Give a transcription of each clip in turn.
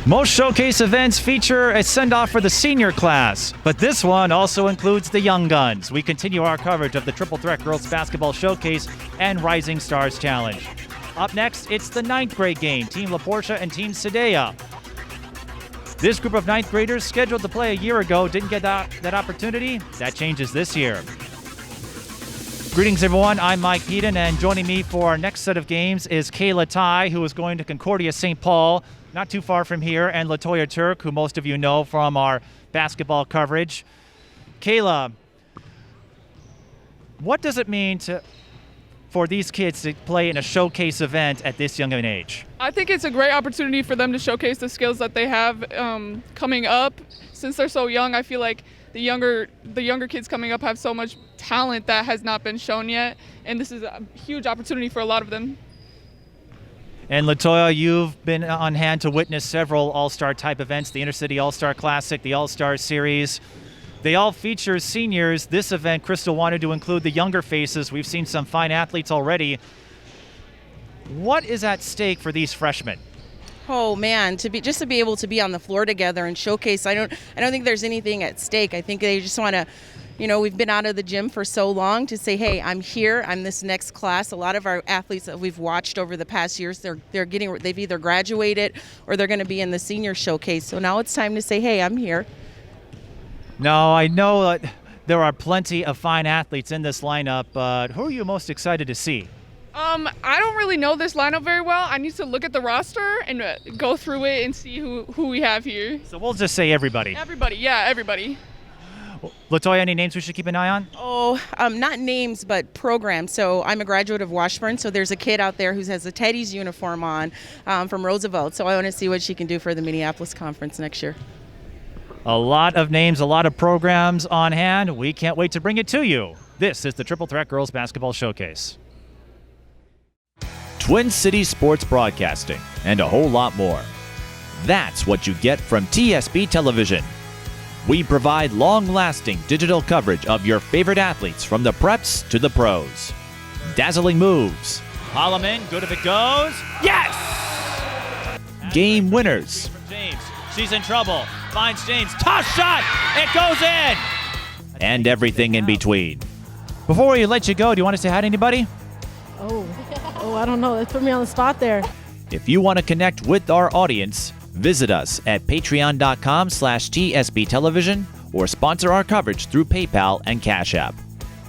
Most showcase events feature a send-off for the senior class, but this one also includes the young guns. We continue our coverage of the Triple Threat Girls Basketball Showcase and Rising Stars Challenge. Up next, it's the 9th grade game, Team LaPorsha and Team Sadeya. This group of 9th graders scheduled to play a year ago didn't get that opportunity. That changes this year. Greetings, everyone. I'm Mike Heaton, and joining me for our next set of games is Kayla Tai, who is going to Concordia St. Paul, not too far from here, and Latoya Turk, who most of you know from our basketball coverage. Kayla, what does it mean for these kids to play in a showcase event at this young an age? I think it's a great opportunity for them to showcase the skills that they have coming up. Since they're so young, I feel like the younger kids coming up have so much talent that has not been shown yet, and this is a huge opportunity for a lot of them. And Latoya, you've been on hand to witness several All-Star type events, the Intercity All-Star Classic, the All-Star Series. They all feature seniors. This event, Crystal wanted to include the younger faces. We've seen some fine athletes already. What is at stake for these freshmen? Oh man, to be able to be on the floor together and showcase, I don't think there's anything at stake. I think they just want to, we've been out of the gym for so long to say, hey, I'm here, I'm this next class. A lot of our athletes that we've watched over the past years, they've either graduated or they're going to be in the senior showcase. So now it's time to say, hey, I'm here. Now, I know that there are plenty of fine athletes in this lineup, but who are you most excited to see? I don't really know this lineup very well. I need to look at the roster and go through it and see who we have here. So we'll just say everybody. Everybody, yeah, everybody. Latoya, any names we should keep an eye on? Oh, not names, but programs. So I'm a graduate of Washburn, so there's a kid out there who has a Teddy's uniform on from Roosevelt. So I want to see what she can do for the Minneapolis conference next year. A lot of names, a lot of programs on hand. We can't wait to bring it to you. This is the Triple Threat Girls Basketball Showcase. Twin Cities Sports Broadcasting, and a whole lot more. That's what you get from TSB Television. We provide long-lasting digital coverage of your favorite athletes from the preps to the pros. Dazzling moves. Holloman, good if it goes. Yes! Game winners. James, she's in trouble. Finds James, toss shot, it goes in! And everything in between. Before we let you go, do you want to say hi to anybody? Oh, I don't know. That put me on the spot there. If you want to connect with our audience, visit us at patreon.com/TSB Television or sponsor our coverage through PayPal and Cash App.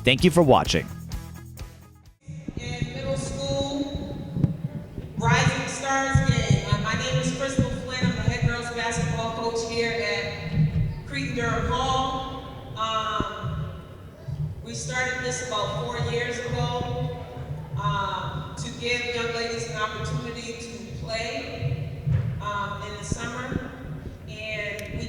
Thank you for watching. In middle school, Rising Stars game. My name is Crystal Flynn. I'm the head girls basketball coach here at Creek-Durham Hall. We started this about 4 years ago to give young ladies an opportunity to play in the summer. And we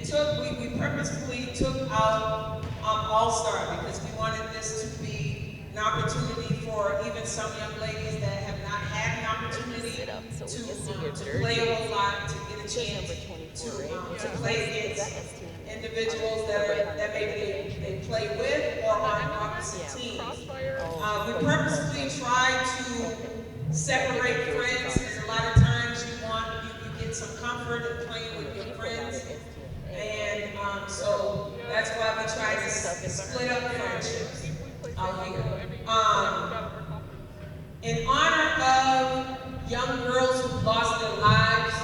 purposefully took out All-Star because we wanted this to be an opportunity for even some young ladies that have not had an opportunity to play a whole lot, to get a chance to play against individuals that maybe they play with or on opposite teams. We purposely try to separate friends, because a lot of times you get some comfort in playing with your friends, and so that's why we try to split up friendships out here. In honor of young girls who've lost their lives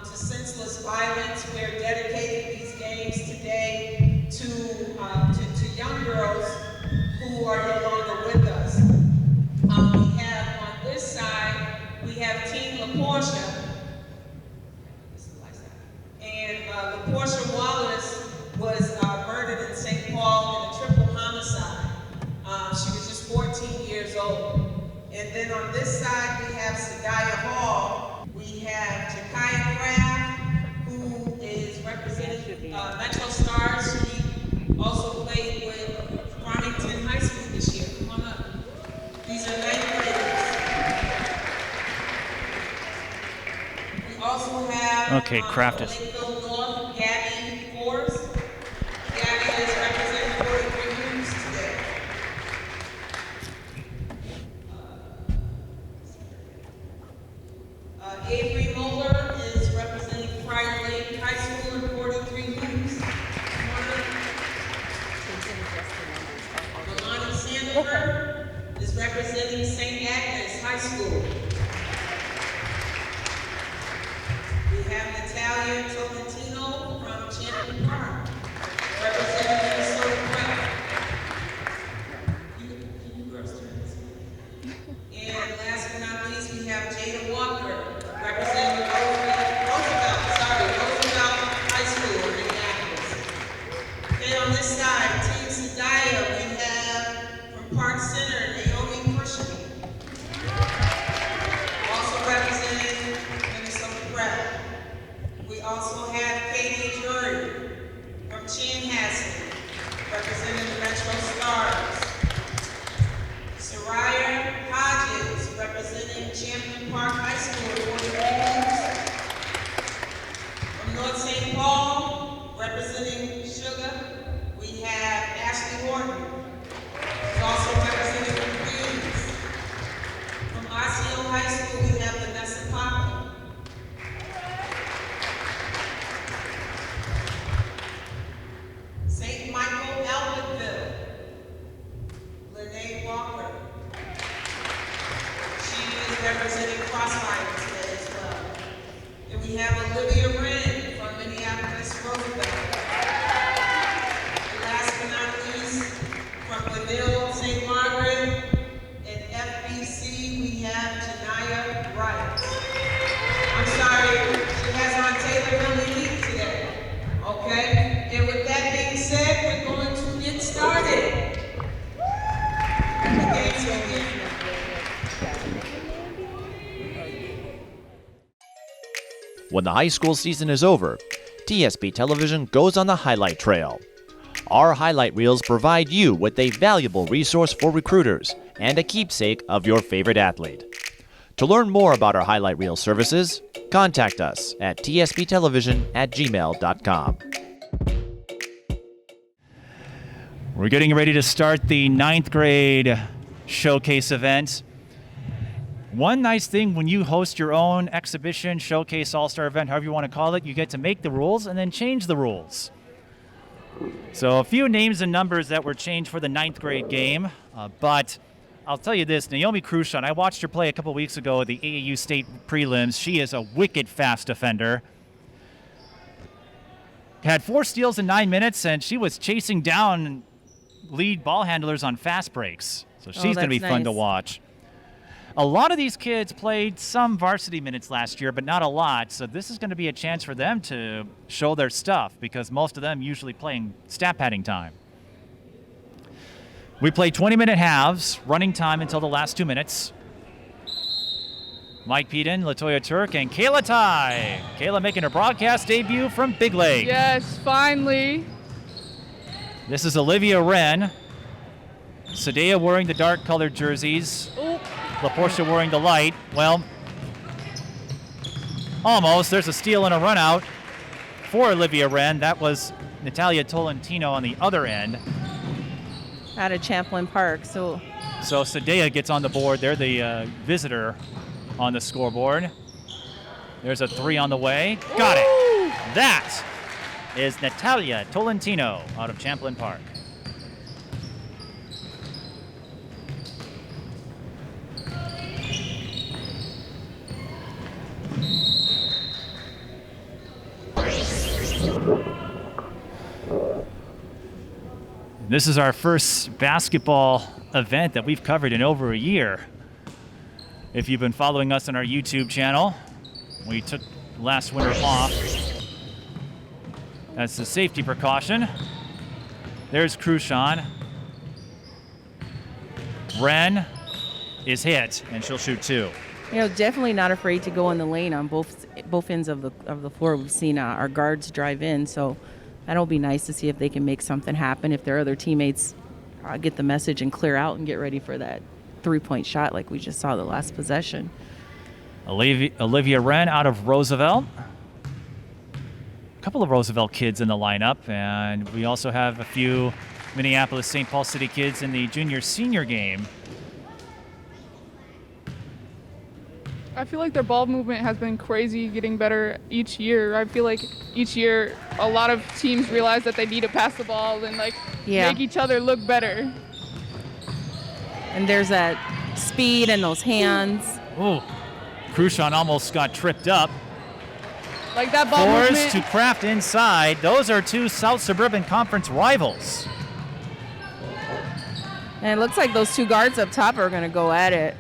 to senseless violence, we're dedicating these games today to young girls who are no longer with us. We have on this side, we have Team LaPorsha, and LaPorsha Wallace was murdered in St. Paul in a triple homicide. She was just 14 years old. And then on this side, we have Sadeya Hall. We have Jakaya Craft, who is representing Metro Stars. She also played with Farmington High School this year. Come on up. These are 9th graders. We also have Kraft is. Lakeville North, Gabby Force. Gabby is representing 43 youths today. Avery Moeller is representing P.R.E.P. representing St. Agnes High School. We have Natalia Tolentino from Champlin Park, representing Minnesota P.R.E.P. And last but not least, we have Jaida representing Roosevelt High School in Minneapolis. Okay, on this side, Team Sadeya, we have from Park Center, Nyomi. Also representing Minnesota P.R.E.P. We also have Drury from Chanhassen, representing the Metro Stars. Suraya, Hodges, representing Champlin Park High School, from North St. Paul, representing Sugar, we have Ashlee Horton, who's also representing the Queens. From Osceola High School, we have Vanessa Papa. St. Michael, Lakeville, Lene Walker. She is representing Crossfire today as well. And we have Olivia Wren from Minneapolis, Roosevelt. And last but not least, from Lakeville, St. Margaret, and FBC, we have Janaya Wright. I'm sorry, she has on Taylor Hill Elite today. Okay? And with that being said, we're going to get started. The games will be. When the high school season is over, TSP Television goes on the highlight trail. Our highlight reels provide you with a valuable resource for recruiters and a keepsake of your favorite athlete. To learn more about our highlight reel services, contact us at tsptelevision@gmail.com. We're getting ready to start the 9th grade showcase event. One nice thing when you host your own exhibition, showcase, all-star event, however you want to call it, you get to make the rules and then change the rules. So a few names and numbers that were changed for the 9th grade game, but I'll tell you this, Nyomi Crushshon, I watched her play a couple weeks ago at the AAU state prelims. She is a wicked fast defender. Had 4 steals in 9 minutes, and she was chasing down lead ball handlers on fast breaks. So she's going to be fun to watch. A lot of these kids played some varsity minutes last year, but not a lot. So this is going to be a chance for them to show their stuff because most of them usually playing stat padding time. We play 20-minute halves, running time until the last 2 minutes. Mike Peden, Latoya Turk, and Kayla Ty. Kayla making her broadcast debut from Big Lake. Yes, finally. This is Olivia Wren. Sadeya wearing the dark colored jerseys. Ooh. LaPorsha wearing the light. Well, almost. There's a steal and a run out for Olivia Wren. That was Natalia Tolentino on the other end. Out of Champlin Park. So Sadeya gets on the board. They're the visitor on the scoreboard. There's a 3 on the way. Got it. That is Natalia Tolentino out of Champlin Park. This is our first basketball event that we've covered in over a year. If you've been following us on our YouTube channel, we took last winter off. That's a safety precaution. There's Crushshon. Wren is hit, and she'll shoot 2. You know, definitely not afraid to go in the lane on both ends of the floor. We've seen our guards drive in, so that'll be nice to see if they can make something happen. If their other teammates get the message and clear out and get ready for that 3-point shot like we just saw the last possession. Olivia Wren out of Roosevelt. A couple of Roosevelt kids in the lineup, and we also have a few Minneapolis St. Paul City kids in the junior-senior game. I feel like their ball movement has been crazy, getting better each year. I feel like each year a lot of teams realize that they need to pass the ball and make each other look better. And there's that speed and those hands. Oh, Crushshon almost got tripped up. Like that ball Forced movement. to Kraft inside. Those are two South Suburban Conference rivals. And it looks like those two guards up top are going to go at it.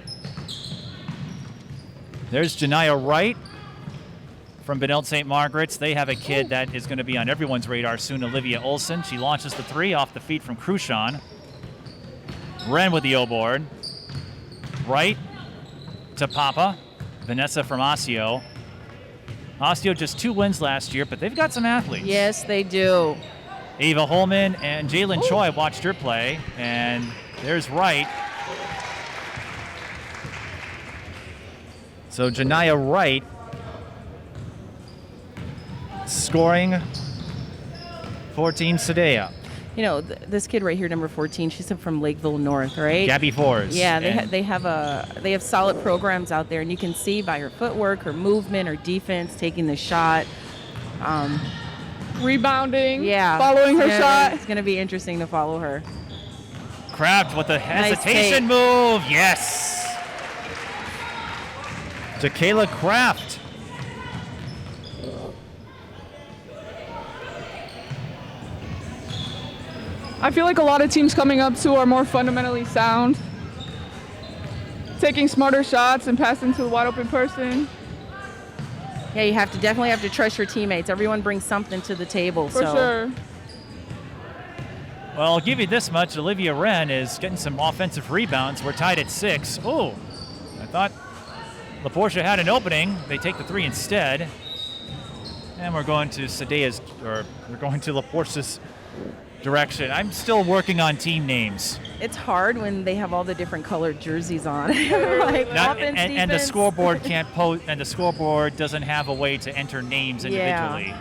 There's Janiyah Wright from Benilde St. Margaret's. They have a kid that is going to be on everyone's radar soon, Olivia Olson. She launches the three off the feet from Crushshon. Wren with the O-board. Wright to Papa. Vanessa from Osseo. Osseo just 2 wins last year, but they've got some athletes. Yes, they do. Ava Holman and Jalen Choi watched her play, and there's Wright. So Janiyah Wright scoring for Team Sadeya. You know, this kid right here, number 14, she's from Lakeville North, right? Gabby Forrest. Yeah, they have solid programs out there, and you can see by her footwork, her movement, her defense, taking the shot. Rebounding. Yeah, Following her shot. It's going to be interesting to follow her. Kraft with the hesitation take. move. Yes. Jakayla Kraft. I feel like a lot of teams coming up too are more fundamentally sound, taking smarter shots and passing to the wide open person. Yeah, you definitely have to trust your teammates. Everyone brings something to the table. For sure. Well, I'll give you this much. Olivia Wren is getting some offensive rebounds. We're tied at 6. Oh, I thought LaPorsha had an opening. They take the 3 instead. And we're going to we're going to LaPorsha's direction. I'm still working on team names. It's hard when they have all the different colored jerseys on. Like offense, and the defense. scoreboard can't post, and the scoreboard doesn't have a way to enter names individually. Yeah.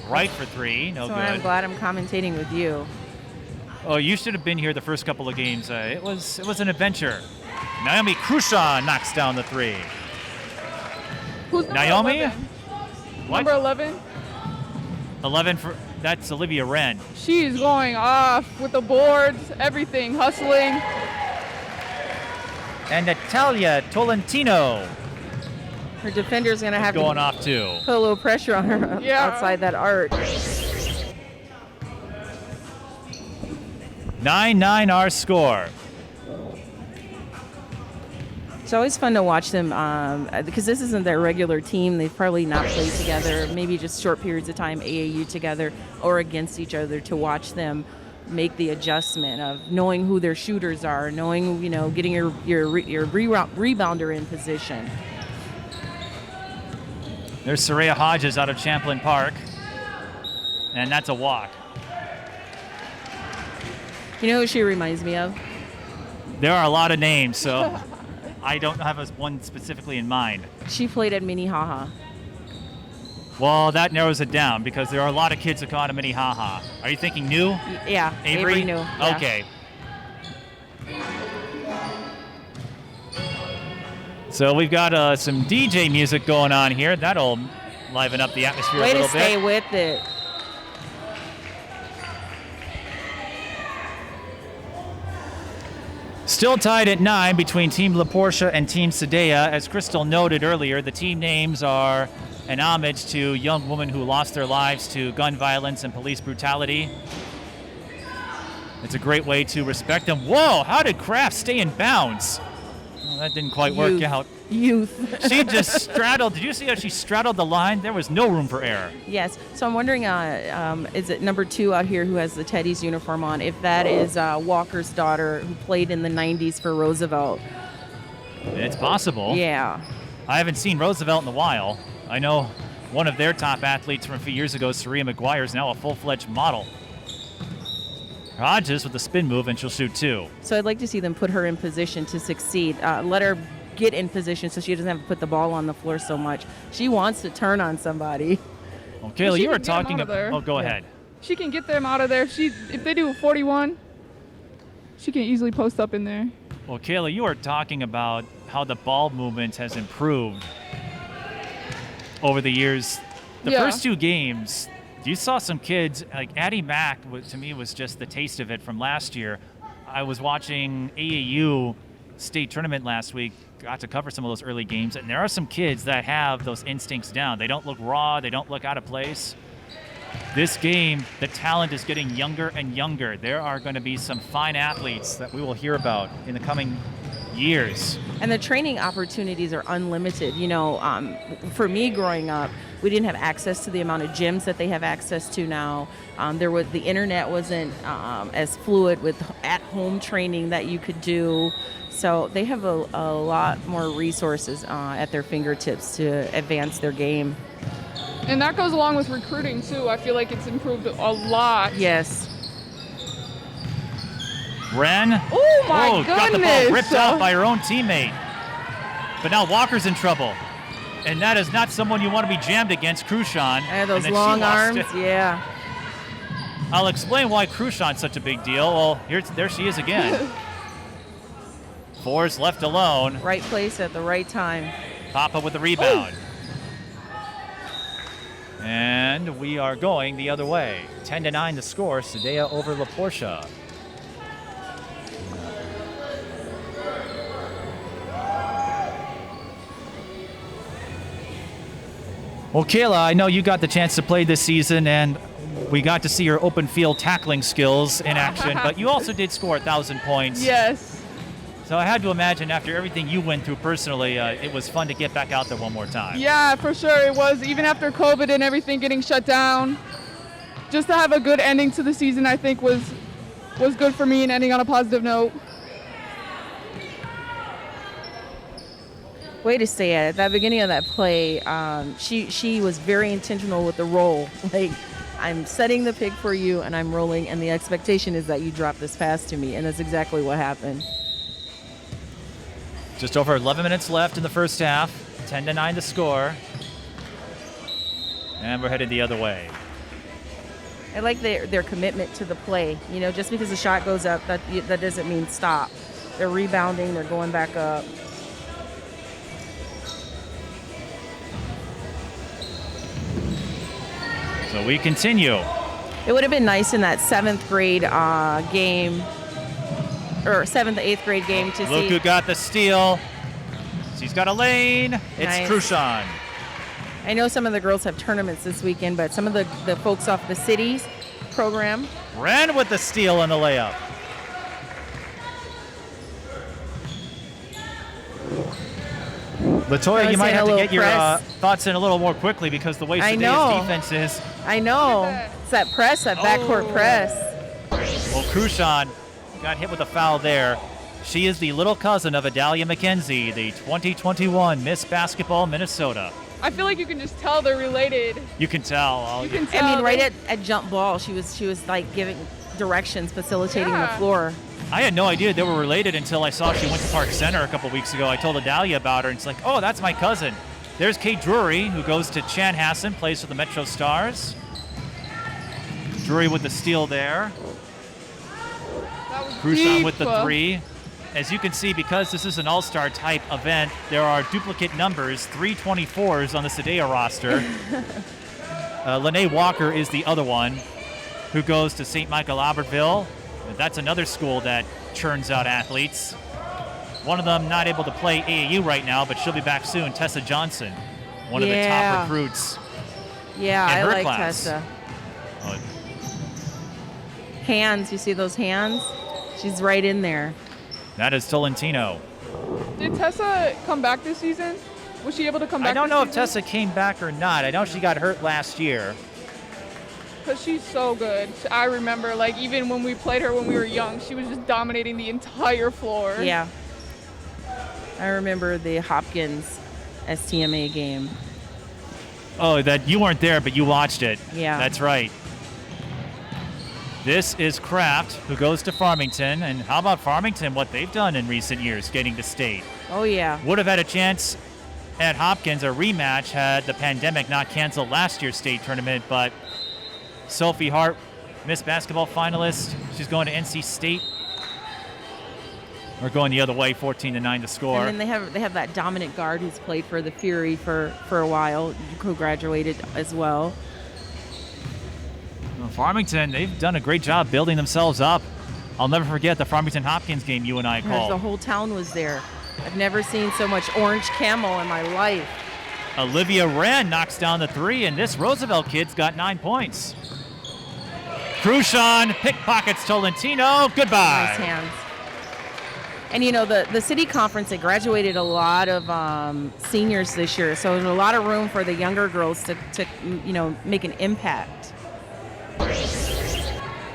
Right for 3, no So good. I'm glad I'm commentating with you. Oh, you should have been here the first couple of games. It was an adventure. Nyomi Crushshon knocks down the 3. Who's number Nyomi? 11? What? Number 11? 11 for that's Olivia Wren. She's going off with the boards, everything, hustling. And Natalia Tolentino Her defender's going to have going to off too. put a little pressure on her Yeah. outside that arc. 9-9 our score. It's always fun to watch them because this isn't their regular team. They've probably not played together, maybe just short periods of time, AAU together or against each other, to watch them make the adjustment of knowing who their shooters are, knowing, getting your rebounder in position. There's Suraya Hodges out of Champlin Park, and that's a walk. You know who she reminds me of? There are a lot of names, so I don't have one specifically in mind. She played at Minnehaha. Well, that narrows it down because there are a lot of kids that go out of Minnehaha. Are you thinking new? Yeah, Avery? knew. Yeah. Okay. So we've got some DJ music going on here. That'll liven up the atmosphere Way a little to stay bit. with it. Still tied at 9 between Team LaPorsha and Team Sadeya. As Crystal noted earlier, the team names are an homage to young women who lost their lives to gun violence and police brutality. It's a great way to respect them. Whoa, how did Kraft stay in bounds? Well, that didn't quite work out. Youth. She just straddled. Did you see how she straddled the line? There was no room for error. Yes. So I'm wondering, is it number 2 out here who has the Teddy's uniform on? If that is Walker's daughter who played in the 90s for Roosevelt. It's possible. Yeah. I haven't seen Roosevelt in a while. I know one of their top athletes from a few years ago, Suraya McGuire, is now a full-fledged model. Hodges with the spin move, and she'll shoot 2. So I'd like to see them put her in position to succeed. Let her get in position so she doesn't have to put the ball on the floor so much. She wants to turn on somebody. Well, Kayla, She you were can get 'em talking out of there. Oh, go ahead. She can get them out of there. If they do 41, she can easily post up in there. Well, Kayla, you were talking about how the ball movement has improved over the years. The Yeah. first 2 games, you saw some kids, like Addie Mack, to me, was just the taste of it from last year. I was watching AAU state tournament last week, got to cover some of those early games, and there are some kids that have those instincts down. They don't look raw. They don't look out of place. This game, the talent is getting younger and younger. There are going to be some fine athletes that we will hear about in the coming years. And the training opportunities are unlimited. You know, for me growing up, we didn't have access to the amount of gyms that they have access to now. The internet wasn't as fluid with at-home training that you could do. So they have a lot more resources at their fingertips to advance their game. And that goes along with recruiting too. I feel like it's improved a lot. Yes. Oh Ren. my goodness! Got the ball ripped out by her own teammate. But now Walker's in trouble. And that is not someone you want to be jammed against, Crushshon. Yeah, those long arms, yeah. I'll explain why Crushshon's such a big deal. Well, there she is again. Fours left alone. Right place at the right time. Papa with the rebound. And we are going the other way. 10-9 the score. Sadeya over LaPorsha. Well, Kayla, I know you got the chance to play this season, and we got to see your open field tackling skills in action, but you also did score 1,000 points. Yes. So I had to imagine after everything you went through personally, it was fun to get back out there one more time. Yeah, for sure it was. Even after COVID and everything getting shut down, just to have a good ending to the season, I think was good for me and ending on a positive note. Way to say it. At the beginning of that play, she was very intentional with the roll. Like, I'm setting the pick for you and I'm rolling, and the expectation is that you drop this pass to me, and that's exactly what happened. Just over 11 minutes left in the first half. 10-9 the score. And we're headed the other way. I like their commitment to the play. You know, just because the shot goes up, that doesn't mean stop. They're rebounding, they're going back up. So we continue. It would have been nice in that 7th grade game, or 7th, 8th grade game to Look see. who got the steal. She's got a lane. It's Nice. Crushshon. I know some of the girls have tournaments this weekend, but some of the folks off the cities program. Ren with the steal and the layup. Latoya, you might have to get your thoughts in a little more quickly because the way Sadeya's defense is. I know. It's that press, that backcourt press. Well, Crushshon got hit with a foul there. She is the little cousin of Adalia McKenzie, the 2021 Miss Basketball Minnesota. I feel like you can just tell they're related. You can tell. You can tell. I mean, right at jump ball, she was like giving directions, facilitating the floor. I had no idea they were related until I saw she went to Park Center a couple weeks ago. I told Adalia about her, and it's like, oh, that's my cousin. There's Kate Drury, who goes to Chanhassen, plays for the Metro Stars. Drury with the steal there. Crushshon with the three. As you can see, because this is an all-star type event, there are duplicate numbers, 324s on the Sadeya roster. Lene Walker is the other one, who goes to St. Michael Albertville. That's another school that churns out athletes. One of them not able to play AAU right now, but she'll be back soon. Tessa Johnson, one of the top recruits. Yeah, in I her like class. Tessa. Hands, you see those hands? She's right in there. That is Tolentino. Did Tessa come back this season? Was she able to come back? I don't know if season? Tessa came back or not. I know she got hurt last year. Because she's so good. I remember, like, even when we played her when we were young, she was just dominating the entire floor. Yeah. I remember the Hopkins STMA game. Oh, that you weren't there, but you watched it. Yeah. That's right. This is Kraft, who goes to Farmington. And how about Farmington, what they've done in recent years, getting to state? Oh, yeah. Would have had a chance at Hopkins, a rematch, had the pandemic not canceled last year's state tournament, but Sophie Hart, Miss Basketball finalist. She's going to NC State. We're going the other way, 14-9 to score. And then they have that dominant guard who's played for the P.R.E.P for a while, who graduated as well. Well, Farmington, they've done a great job building themselves up I'll never forget the Farmington Hopkins game you and I The called. whole town was there. I've never seen so much orange camel in my life. Olivia Wren knocks down the 3, and this Roosevelt kid's got 9 points. Crushshon pickpockets Tolentino. Goodbye. Nice hands. And the city conference, it graduated a lot of seniors this year, so there's a lot of room for the younger girls to make an impact.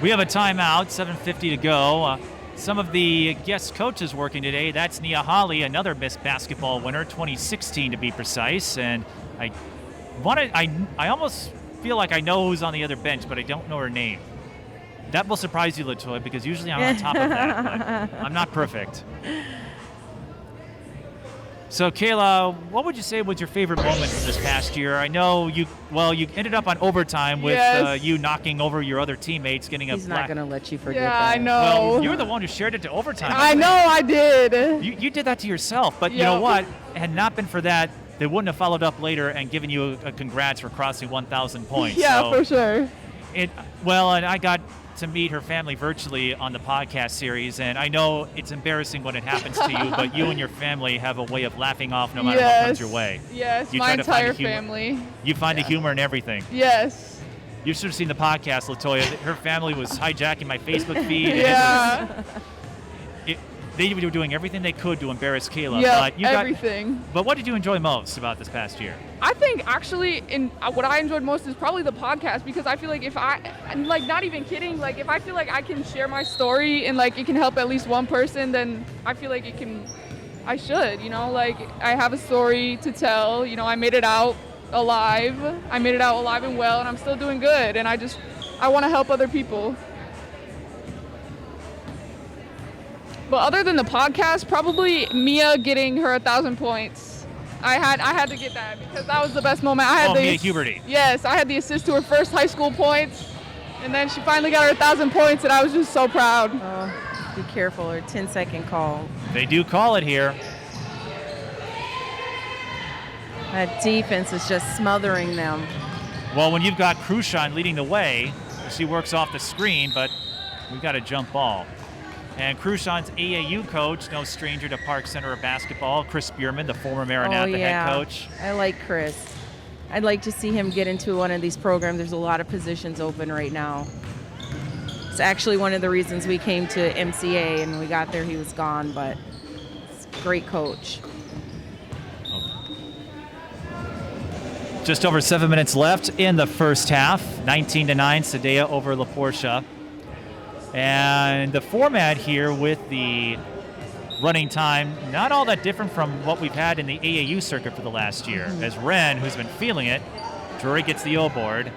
We have a timeout, 7:50 to go. Some of the guest coaches working today, that's Nia Holly, another Miss Basketball winner, 2016 to be precise. And I almost feel like I know who's on the other bench, but I don't know her name. That will surprise you, LaToya, because usually I'm on top of that, but I'm not perfect. So, Kayla, what would you say was your favorite moment from this past year? I know you ended up on overtime with Yes. you knocking over your other teammates, getting He's not going to let you forget Yeah, that. I know. Well, you're the one who shared it to overtime. I know I did. You did that to yourself, but you know Yep. what? Had not been for that, they wouldn't have followed up later and given you a congrats for crossing 1,000 points. Yeah, So for sure. and I got to meet her family virtually on the podcast series, and I know it's embarrassing when it happens to you, but you and your family have a way of laughing off no matter what comes your way. Yes, You my try to find entire the humor. family. You find the humor in everything. Yes. You should have seen the podcast, LaToya. Her family was hijacking my Facebook feed. And Yeah. they were doing everything they could to embarrass Kayla. Yeah, But you everything. But what did you enjoy most about this past year? I think actually, what I enjoyed most is probably the podcast, because I feel like I'm like not even kidding, like if I feel like I can share my story and like it can help at least one person, then I feel like I should, like I have a story to tell, I made it out alive. I made it out alive and well, and I'm still doing good, and I want to help other people. But other than the podcast, probably Mia getting her 1,000 points. I had to get that because that was the best moment. I had Mia Huberty. Yes, I had the assist to her first high school points, and then she finally got her 1,000 points, and I was just so proud. Oh, be careful, or 10-second call. They do call it here. That defense is just smothering them. Well, when you've got Crushshon leading the way, she works off the screen, but we've got a jump ball. And Crushshon's AAU coach, no stranger to Park Center of Basketball, Chris Bierman, the former Maranatha head coach. I like Chris. I'd like to see him get into one of these programs. There's a lot of positions open right now. It's actually one of the reasons we came to MCA, and we got there, he was gone, but it's a great coach. Just over 7 minutes left in the first half. 19-9, Sadeya over LaPorsha. And the format here with the running time, not all that different from what we've had in the AAU circuit for the last year. As Wren, who's been feeling it, Drury gets the O board,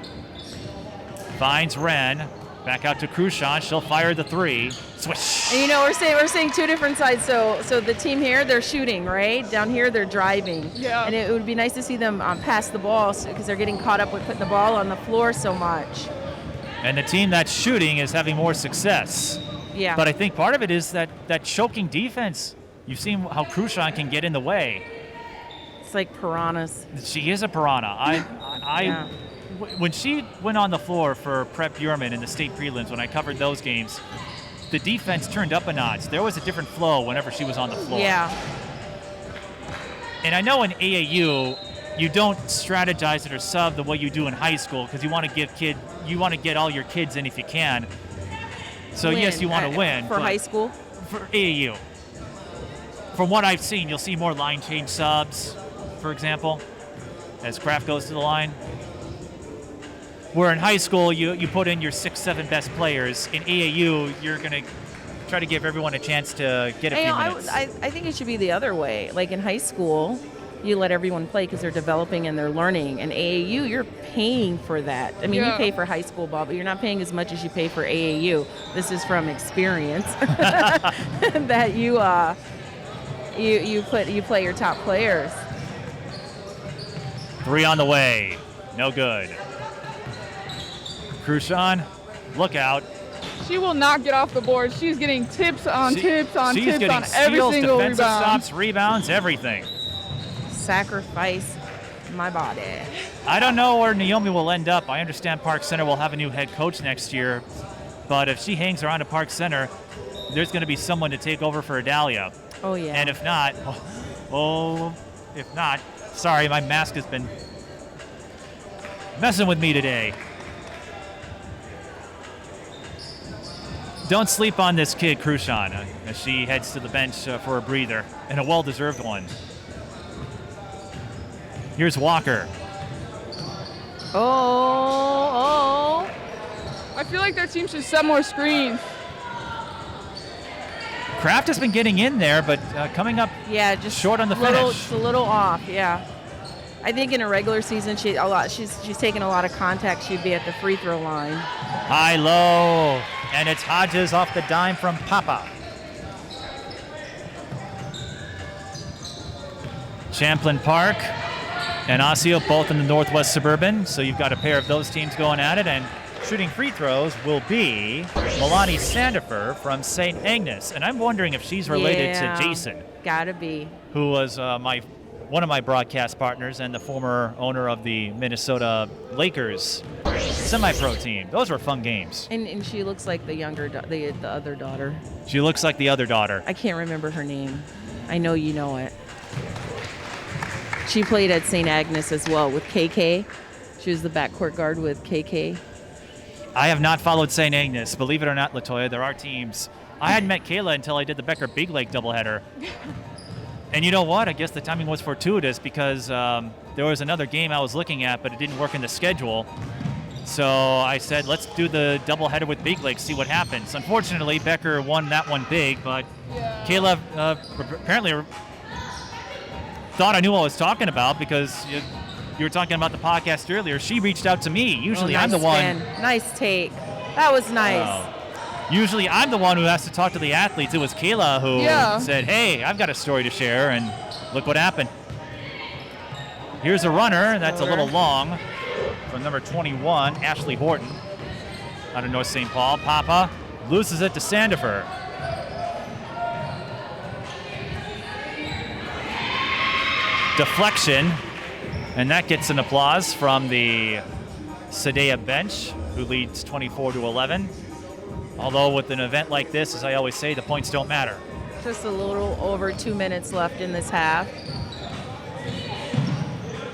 finds Wren, back out to Crushshon. She'll fire the 3. Swish. And we're seeing two different sides. So the team here, they're shooting, right? Down here, they're driving. Yeah. And it would be nice to see them pass the ball because they're getting caught up with putting the ball on the floor so much. And the team that's shooting is having more success. Yeah. But I think part of it is that choking defense. You've seen how Crushshon can get in the way. It's like piranhas. She is a piranha. Yeah. When she went on the floor for P.R.E.P Bierman in the state prelims, when I covered those games, the defense turned up a notch. There was a different flow whenever she was on the floor. Yeah. And I know in AAU, you don't strategize it or sub the way you do in high school because you want to get all your kids in if you can. So Win. yes, you want to win. For high school? For AAU. From what I've seen, you'll see more line change subs, for example, as Kraft goes to the line. Where in high school, you put in your 6-7 best players. In AAU, you're going to try to give everyone a chance to get a few minutes. I think it should be the other way. Like in high school, you let everyone play because they're developing and they're learning. And AAU, you're paying for that. I mean, you pay for high school ball, but you're not paying as much as you pay for AAU. This is from experience. That you play your top players. 3 on the way. No good. Crushshon, look out. She will not get off the board. She's getting tips on tips on She's tips getting on every steals, single defensive rebound. stops, rebounds, everything. Sacrifice my body. I don't know where Nyomi will end up. I understand Park Center will have a new head coach next year. But if she hangs around at Park Center, there's going to be someone to take over for Natalia. Oh, yeah. And if not, sorry, my mask has been messing with me today. Don't sleep on this kid, Crushshon, as she heads to the bench for a breather, and a well-deserved one. Here's Walker. Oh. I feel like their team should set more screens. Kraft has been getting in there, but coming up just short on the finish. Just a little off, yeah. I think in a regular season, she's taken a lot of contact. She'd be at the free throw line. High-low, and it's Hodges off the dime from Papa. Champlin Park and Osseo both in the Northwest Suburban, so you've got a pair of those teams going at it, and shooting free throws will be Malani Sandifer from St. Agnes, and I'm wondering if she's related to Jason. Gotta be. Who was one of my broadcast partners and the former owner of the Minnesota Lakers semi-pro team. Those were fun games. And she looks like the other daughter. She looks like the other daughter. I can't remember her name. I know you know it. She played at St. Agnes as well with KK. She was the backcourt guard with KK. I have not followed St. Agnes. Believe it or not, LaToya, there are teams. I hadn't met Kayla until I did the Becker Big Lake doubleheader. And you know what? I guess the timing was fortuitous because there was another game I was looking at, but it didn't work in the schedule. So I said, let's do the doubleheader with Big Lake, see what happens. Unfortunately, Becker won that one big, but Kayla apparently thought I knew what I was talking about because you were talking about the podcast earlier. She reached out to me. Usually nice I'm the one. Nice take. That was nice. Usually I'm the one who has to talk to the athletes. It was Kayla who said, hey, I've got a story to share, and look what happened. Here's a runner, and that's a little long from number 21, Ashlee Horton, out of North St. Paul. Papa loses it to Sandifer. Deflection, and that gets an applause from the Sadeya bench, who leads 24-11. Although with an event like this, as I always say, the points don't matter. Just a little over 2 minutes left in this half.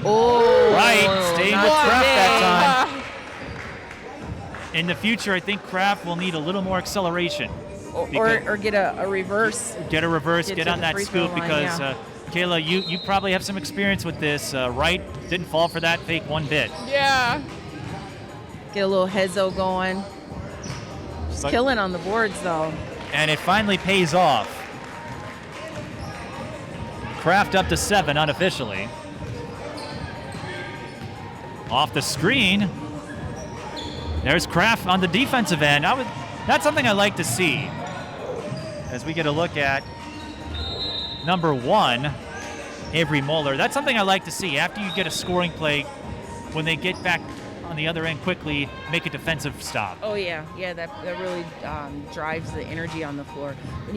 Oh, right, staying with Kraft that time. In the future, I think Kraft will need a little more acceleration. Or get a reverse. Get a reverse, get on the that free throw scoop line, because, Kayla, you probably have some experience with this. Wright didn't fall for that fake one bit. Yeah. Get a little hezo going. Just killing on the boards, though. And it finally pays off. Kraft up to 7 unofficially. Off the screen. There's Kraft on the defensive end. That's something I like to see. As we get a look at number 1, Avery Moeller. That's something I like to see. After you get a scoring play, when they get back on the other end quickly, make a defensive stop. Oh, yeah. Yeah, that really drives the energy on the floor. And,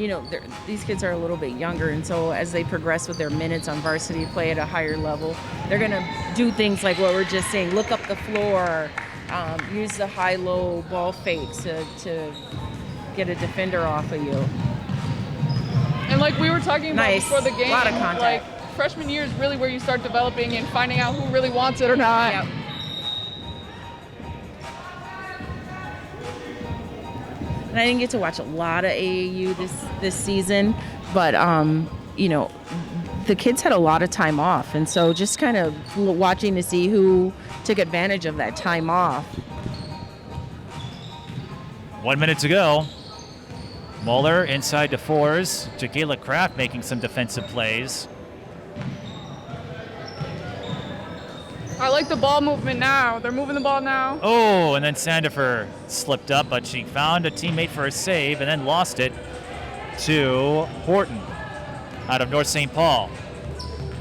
these kids are a little bit younger, and so as they progress with their minutes on varsity, play at a higher level, they're going to do things like what we're just saying, look up the floor, use the high-low ball fakes to get a defender off of you. And like we were talking about before the game, a lot of contact. like freshman year is really where you start developing and finding out who really wants it or not. Yep. And I didn't get to watch a lot of AAU this season, but the kids had a lot of time off, and so just kind of watching to see who took advantage of that time off. 1 minute to go. Moeller inside to 4s. Jacayla Kraft making some defensive plays. I like the ball movement now. They're moving the ball now. Oh, and then Sandifer slipped up, but she found a teammate for a save and then lost it to Horton out of North St. Paul.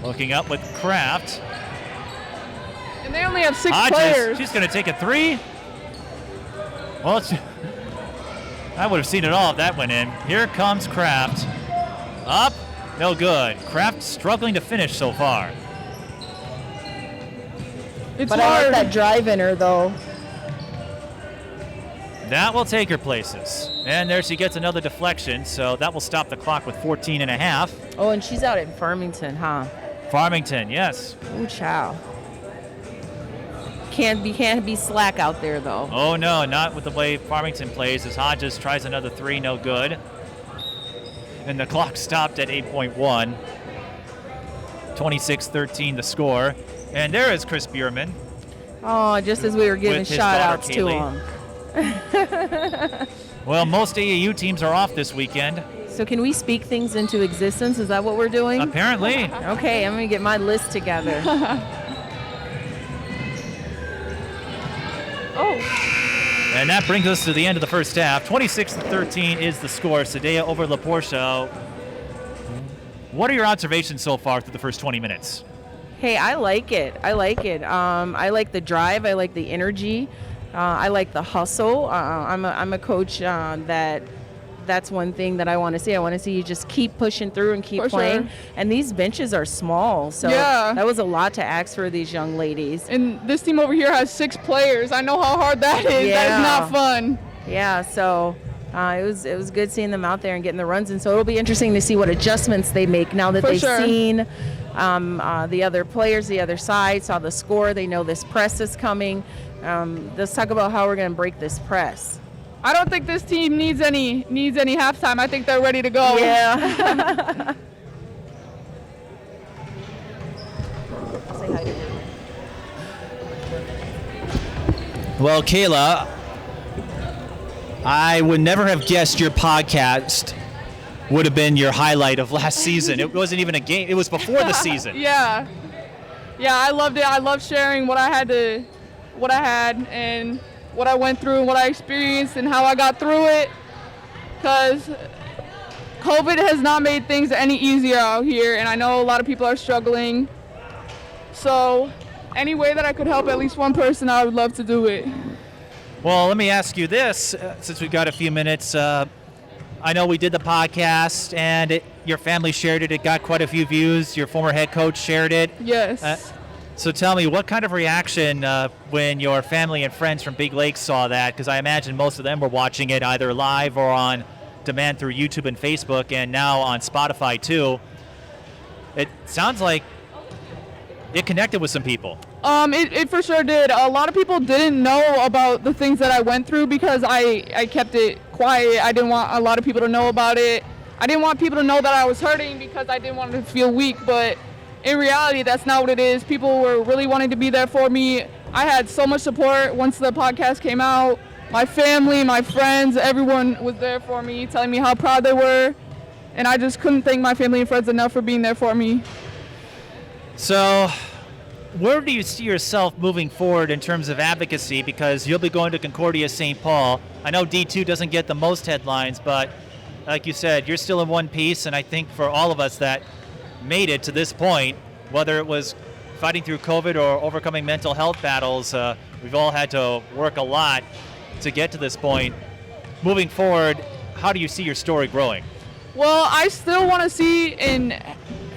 Looking up with Kraft. And they only have 6 Hodges, players. she's going to take a 3. Well, I would have seen it all if that went in. Here comes Kraft. Up, no good. Kraft struggling to finish so far. It's but hard. I like that drive in her, though. That will take her places. And there she gets another deflection, so that will stop the clock with 14 and a half. Oh, and she's out in Farmington, huh? Farmington, yes. Ooh, chow. Can't be slack out there, though. Oh, no, not with the way Farmington plays, as Hodges tries another three, no good. And the clock stopped at 8.1. 26-13 the score. And there is Chris Bierman. Oh, just as we were giving shout-outs to him. Well, most AAU teams are off this weekend. So can we speak things into existence? Is that what we're doing? Apparently. Okay, I'm going to get my list together. Oh. And that brings us to the end of the first half. 26-13 is the score. Sadeya over LaPorsha. What are your observations so far through the first 20 minutes? Hey, I like it. I like the drive. I like the energy. I like the hustle. I'm a coach that's one thing that I want to see. I want to see you just keep pushing through and keep playing. Sure. And these benches are small, so that was a lot to ask for these young ladies. And this team over here has 6 players. I know how hard that is. Yeah. That is not fun. Yeah, so it was good seeing them out there and getting the runs in. So it'll be interesting to see what adjustments they make now that they've seen the other players, the other side, saw the score. They know this press is coming. Let's talk about how we're going to break this press. I don't think this team needs any halftime. I think they're ready to go. Yeah. Say hi. Well, Kayla, I would never have guessed your podcast would have been your highlight of last season. It wasn't even a game. It was before the season. Yeah, I loved it. I loved sharing what I had and what I went through and what I experienced and how I got through it, because COVID has not made things any easier out here, and I know a lot of people are struggling. So any way that I could help at least one person, I would love to do it. Well, let me ask you this, since we've got a few minutes. I know we did the podcast, and your family shared it. It got quite a few views. Your former head coach shared it. Yes. So tell me, what kind of reaction when your family and friends from Big Lake saw that? Because I imagine most of them were watching it either live or on demand through YouTube and Facebook, and now on Spotify too. It sounds like it connected with some people. It for sure did. A lot of people didn't know about the things that I went through because I kept it quiet. I didn't want a lot of people to know about it. I didn't want people to know that I was hurting because I didn't want to feel weak, but in reality, that's not what it is. People were really wanting to be there for me. I had so much support once the podcast came out. My family, my friends, everyone was there for me, telling me how proud they were. And I just couldn't thank my family and friends enough for being there for me. So where do you see yourself moving forward in terms of advocacy? Because you'll be going to Concordia St. Paul. I know D2 doesn't get the most headlines, but like you said, you're still in one piece. And I think for all of us that made it to this point, whether it was fighting through COVID or overcoming mental health battles, we've all had to work a lot to get to this point. Moving forward, how do you see your story growing? Well, I still want to see in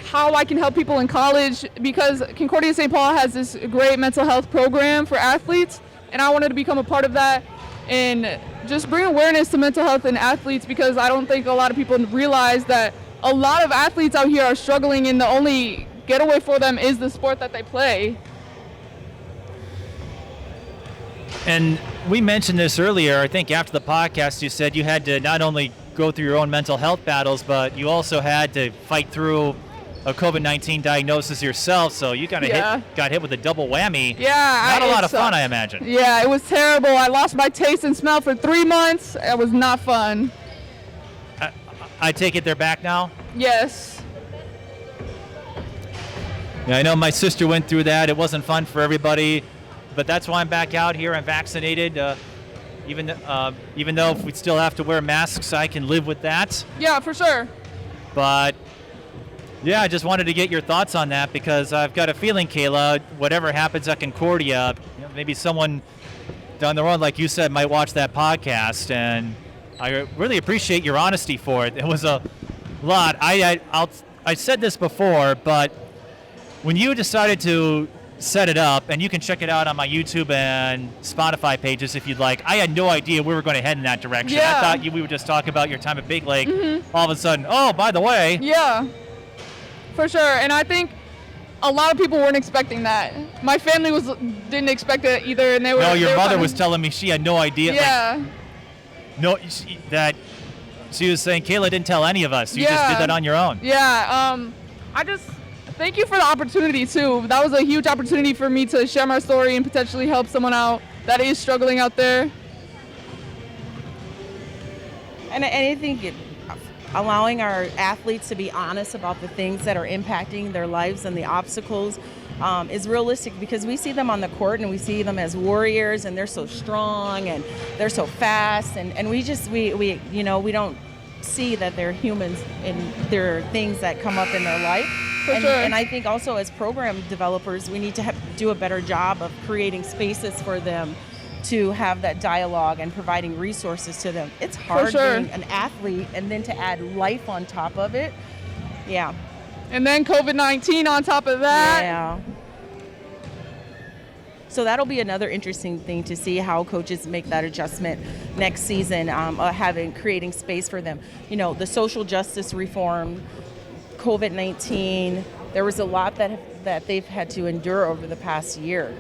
how I can help people in college, because Concordia St. Paul has this great mental health program for athletes, and I wanted to become a part of that and just bring awareness to mental health in athletes, because I don't think a lot of people realize that a lot of athletes out here are struggling, and the only getaway for them is the sport that they play. And we mentioned this earlier. I think after the podcast, you said you had to not only go through your own mental health battles, but you also had to fight through a COVID-19 diagnosis yourself. So you kind of got hit with a double whammy. Yeah. Not a lot of fun, I imagine. Yeah, it was terrible. I lost my taste and smell for 3 months. It was not fun. I take it they're back now? Yes. Yeah, I know my sister went through that. It wasn't fun for everybody, but that's why I'm back out here. I'm vaccinated. Even though if we still have to wear masks, I can live with that. Yeah, for sure. But yeah, I just wanted to get your thoughts on that, because I've got a feeling, Kayla, whatever happens at Concordia, maybe someone down the road, like you said, might watch that podcast, and I really appreciate your honesty for it. It was a lot. I said this before, but when you decided to set it up, and you can check it out on my YouTube and Spotify pages if you'd like. I had no idea we were going to head in that direction. Yeah. I thought we would just talk about your time at Big Lake. All of a sudden, oh, by the way. Yeah, for sure. And I think a lot of people weren't expecting that. My family didn't expect it either, and they were. No, your mother kinda, was telling me she had no idea. Yeah. That she was saying Kayla didn't tell any of us. You just did that on your own. Yeah. I just thank you for the opportunity too. That was a huge opportunity for me to share my story and potentially help someone out that is struggling out there. And I think allowing our athletes to be honest about the things that are impacting their lives and the obstacles is realistic, because we see them on the court and we see them as warriors, and they're so strong and they're so fast, and we don't see that they're humans and there are things that come up in their life. For sure. And I think also as program developers, we need to do a better job of creating spaces for them to have that dialogue and providing resources to them. It's hard being an athlete and then to add life on top of it. Yeah. And then COVID-19 on top of that. Yeah. So that'll be another interesting thing to see how coaches make that adjustment next season, creating space for them. You know, the social justice reform, COVID-19, there was a lot that they've had to endure over the past year.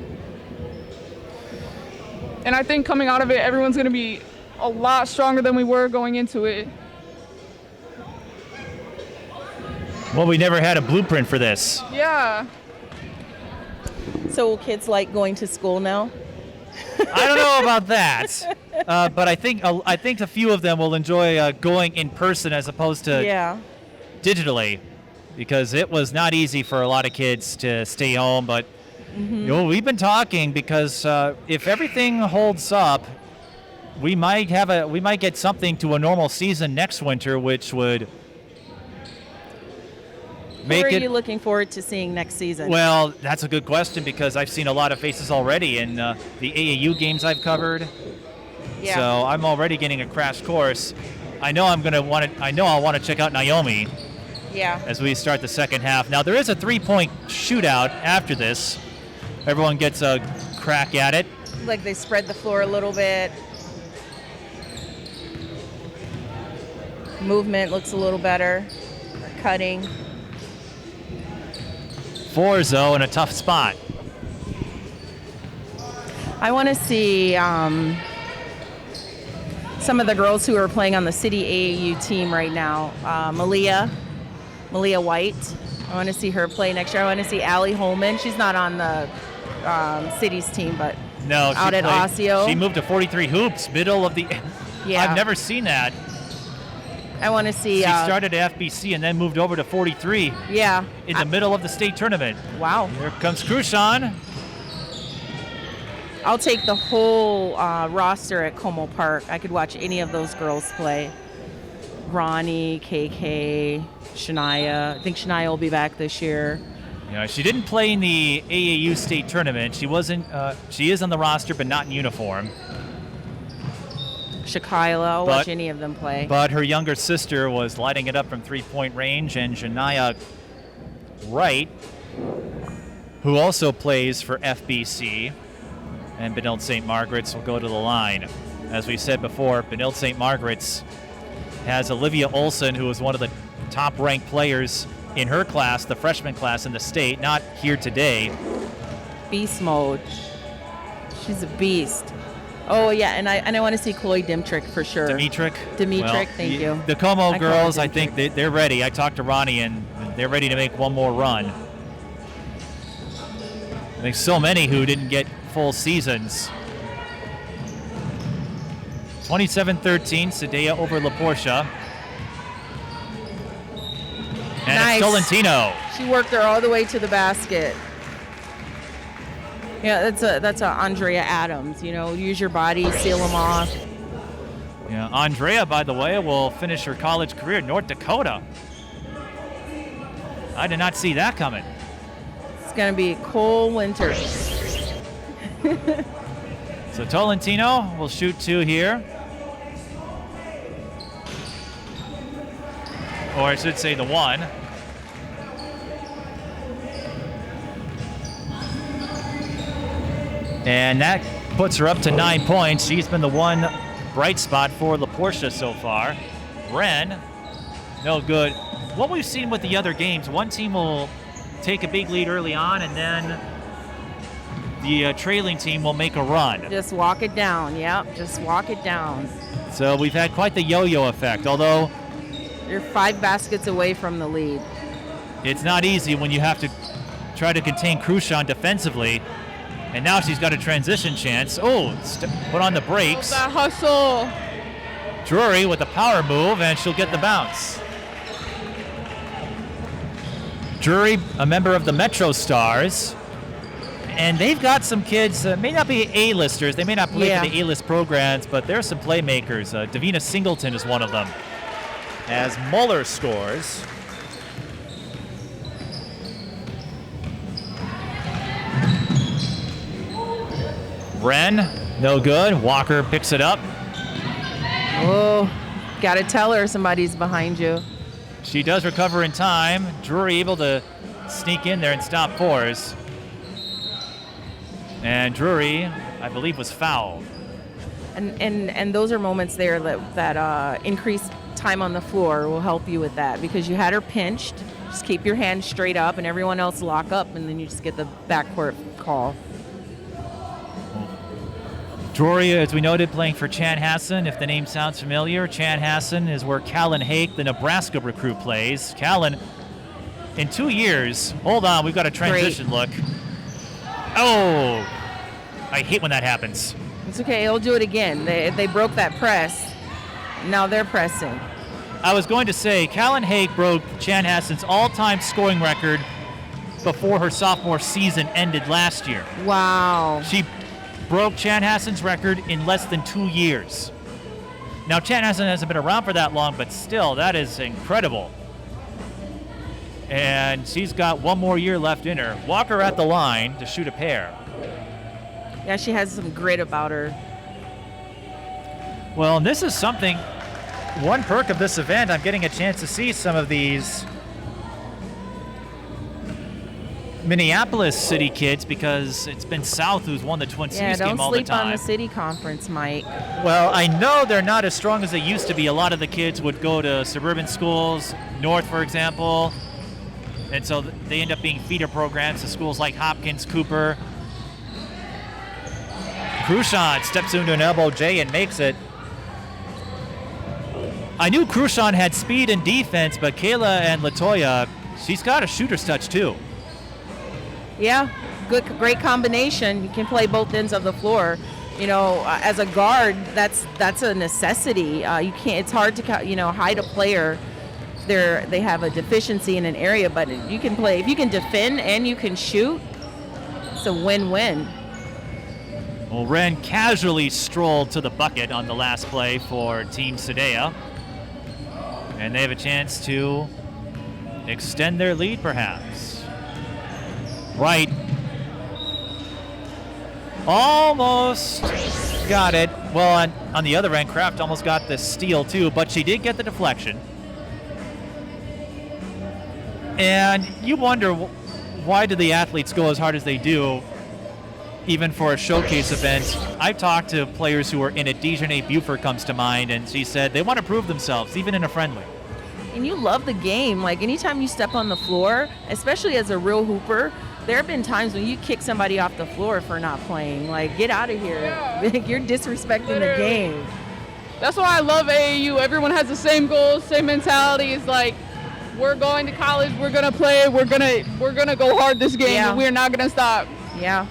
And I think coming out of it, everyone's going to be a lot stronger than we were going into it. Well, we never had a blueprint for this. Yeah. So will kids like going to school now? I don't know about that, but I think a few of them will enjoy going in person as opposed to digitally, because it was not easy for a lot of kids to stay home. But we've been talking, because if everything holds up, we might get something to a normal season next winter, which would make Who are you looking forward to seeing next season? Well, that's a good question, because I've seen a lot of faces already in the AAU games I've covered. Yeah. So I'm already getting a crash course. I know I'll want to check out Nyomi. Yeah. As we start the second half. Now there is a 3-point shootout after this. Everyone gets a crack at it. Like they spread the floor a little bit. Movement looks a little better. Cutting. Forzo in a tough spot. I want to see some of the girls who are playing on the city AAU team right now. Malia White. I want to see her play next year. I want to see Allie Holman. She's not on the city's team, but out at Osseo. She moved to 43 hoops, middle of the. Yeah. I've never seen that. I want to see. She started at FBC and then moved over to 43. Yeah. In the middle of the state tournament. Wow. Here comes Crushshon. I'll take the whole roster at Como Park. I could watch any of those girls play. Ronnie, KK, Shania. I think Shania will be back this year. Yeah, she didn't play in the AAU state tournament. She wasn't. She is on the roster, but not in uniform. Shakila, I'll watch any of them play. But her younger sister was lighting it up from 3-point range, and Shania Wright, who also plays for FBC, and Benilde St. Margaret's will go to the line. As we said before, Benilde St. Margaret's has Olivia Olson, who is one of the top-ranked players in her class, the freshman class in the state, not here today. Beast mode. She's a beast. Oh, yeah, and I want to see Chloe Dimtrick for sure. Dimitrik, well, thank you. The Como girls, I think they're ready. I talked to Ronnie, and they're ready to make one more run. There's so many who didn't get full seasons. 27-13, Sadeya over LaPorsha. And nice. It's Tolentino. She worked her all the way to the basket. Yeah, that's a Andrea Adams. You know, use your body, seal them off. Yeah, Andrea, by the way, will finish her college career in North Dakota. I did not see that coming. It's going to be a cold winter. So Tolentino will shoot 2 here. Or I should say the 1. And that puts her up to 9 points. She's been the one bright spot for LaPorsha so far. Ren, no good. What we've seen with the other games, one team will take a big lead early on, and then the trailing team will make a run. Just walk it down. Yep, just walk it down. So we've had quite the yo-yo effect, although You're 5 baskets away from the lead. it's not easy when you have to try to contain Crushshon defensively. And now she's got a transition chance. Oh, put on the brakes. That hustle. Drury with a power move, and she'll get the bounce. Drury, a member of the Metro Stars. And they've got some kids, may not be A-listers. They may not play for the A-list programs, but there's some playmakers. Davina Singleton is one of them. As Moeller scores. Ren, no good. Walker picks it up. Oh, gotta tell her somebody's behind you. She does recover in time. Drury able to sneak in there and stop fours. And Drury, I believe, was fouled. And those are moments there that increased time on the floor will help you with that, because you had her pinched. Just keep your hand straight up and everyone else lock up, and then you just get the backcourt call. Drury, as we noted, playing for Chanhassen. If the name sounds familiar, Chanhassen is where Callan Hake, the Nebraska recruit, plays. Callan, in 2 years, hold on, we've got a transition look. Oh, I hate when that happens. It's okay, they'll do it again. They broke that press. Now they're pressing. I was going to say, Callan Hake broke Chanhassen's all-time scoring record before her sophomore season ended last year. Wow. She broke Chanhassen's record in less than 2 years. Now, Chanhassen hasn't been around for that long, but still, that is incredible. And she's got one more year left in her. Walker at the line to shoot a pair. Yeah, she has some grit about her. Well, and this is something, one perk of this event, I'm getting a chance to see some of these Minneapolis city kids, because it's been South who's won the Twin Cities game all the time. Don't sleep on the city conference, Mike. Well, I know they're not as strong as they used to be. A lot of the kids would go to suburban schools, North, for example, and so they end up being feeder programs to schools like Hopkins, Cooper. Crushshon steps into an elbow J and makes it. I knew Crushshon had speed and defense, but Kayla and Latoya, she's got a shooter's touch too. Yeah, great combination. You can play both ends of the floor. You know, as a guard, that's a necessity. You can't. It's hard to hide a player. They have a deficiency in an area, but you can play if you can defend and you can shoot. It's a win-win. Well, Ren casually strolled to the bucket on the last play for Team Sadeya, and they have a chance to extend their lead, perhaps. Right. Almost got it. Well, on the other end, Kraft almost got the steal too, but she did get the deflection. And you wonder, why do the athletes go as hard as they do, even for a showcase event? I've talked to players who were in it. Dejanay Buford comes to mind, and she said they want to prove themselves, even in a friendly. And you love the game. Like, anytime you step on the floor, especially as a real hooper, there have been times when you kick somebody off the floor for not playing. Like, get out of here. Yeah. You're disrespecting the game. That's why I love AAU. Everyone has the same goals, same mentality. It's like, we're going to college, we're gonna play, we're gonna go hard this game, and we're not gonna stop. Yeah.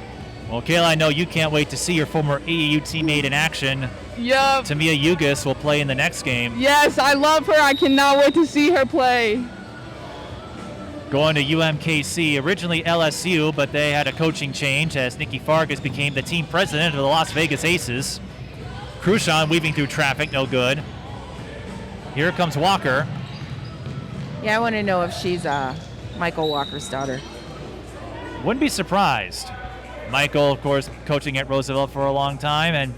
Well, Kayla, I know you can't wait to see your former AAU teammate in action. Yup. Tamia Ugis will play in the next game. Yes, I love her. I cannot wait to see her play. Going to UMKC, originally LSU, but they had a coaching change as Nikki Fargas became the team president of the Las Vegas Aces. Crushshon weaving through traffic, no good. Here comes Walker. Yeah, I want to know if she's Michael Walker's daughter. Wouldn't be surprised. Michael, of course, coaching at Roosevelt for a long time, and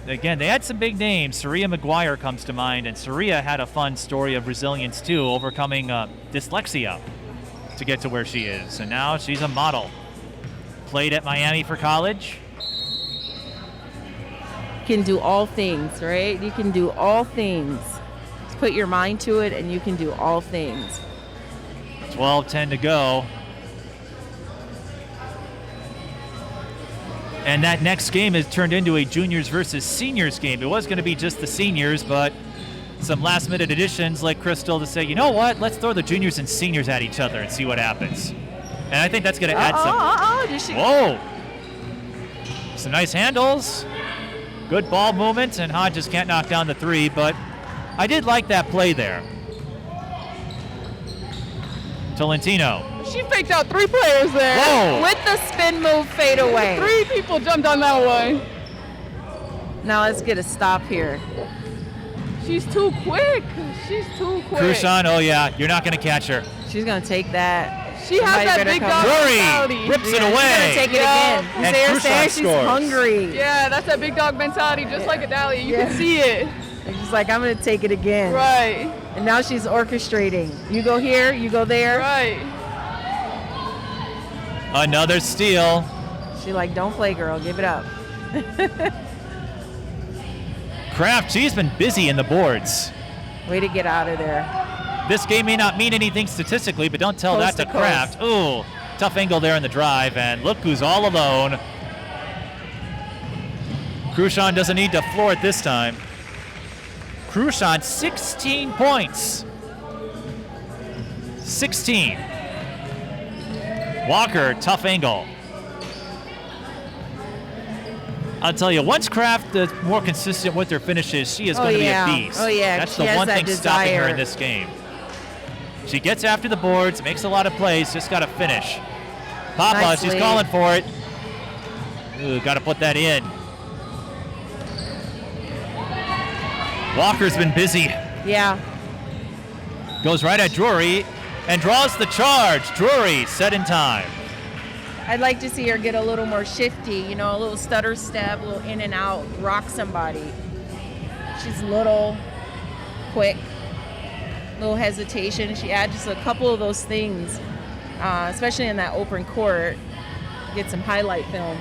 again, they had some big names. Suraya McGuire comes to mind, and Suraya had a fun story of resilience too, overcoming dyslexia to get to where she is. And now she's a model. Played at Miami for college, can do all things, right? You can do all things. Just put your mind to it, and you can do all things. 12-10 to go. And that next game has turned into a juniors versus seniors game. It was going to be just the seniors, but some last-minute additions like Crystal to say, you know what, let's throw the juniors and seniors at each other and see what happens. And I think that's going to add some... Whoa! Some nice handles. Good ball movement, and Hodges can't knock down the three, but I did like that play there. Tolentino. She faked out 3 players there. Whoa! With the spin move fade away. 3 people jumped on that one. Now let's get a stop here. She's too quick. She's too quick. Crushshon, oh yeah, you're not going to catch her. She's going to take that. She has Somebody that better big come. dog Drury mentality. rips it She's away. going to take it again. You And see her Crushshon saying she's scores. hungry. Yeah, that's that big dog mentality, just like Natalia. You can see it. And she's like, I'm going to take it again. Right. And now she's orchestrating. You go here, you go there. Right. Another steal. She like, don't play, girl. Give it up. Kraft, she's been busy in the boards. Way to get out of there. This game may not mean anything statistically, but don't tell Coast that to to coast. Kraft. Ooh, tough angle there in the drive, and look who's all alone. Crushshon doesn't need to floor it this time. Crushshon, 16 points. 16. Walker, tough angle. I'll tell you, once Kraft is more consistent with her finishes, she is going to be a beast. Oh, yeah. That's She the has one that thing stopping her in desire. this game. She gets after the boards, makes a lot of plays, just got to finish. Papa, Nice she's lead. calling for it. Ooh, got to put that in. Walker's been busy. Yeah. Goes right at Drury and draws the charge. Drury set in time. I'd like to see her get a little more shifty, you know, a little stutter step, a little in and out, rock somebody. She's little, quick, little hesitation. She adds just a couple of those things, especially in that open court, get some highlight film.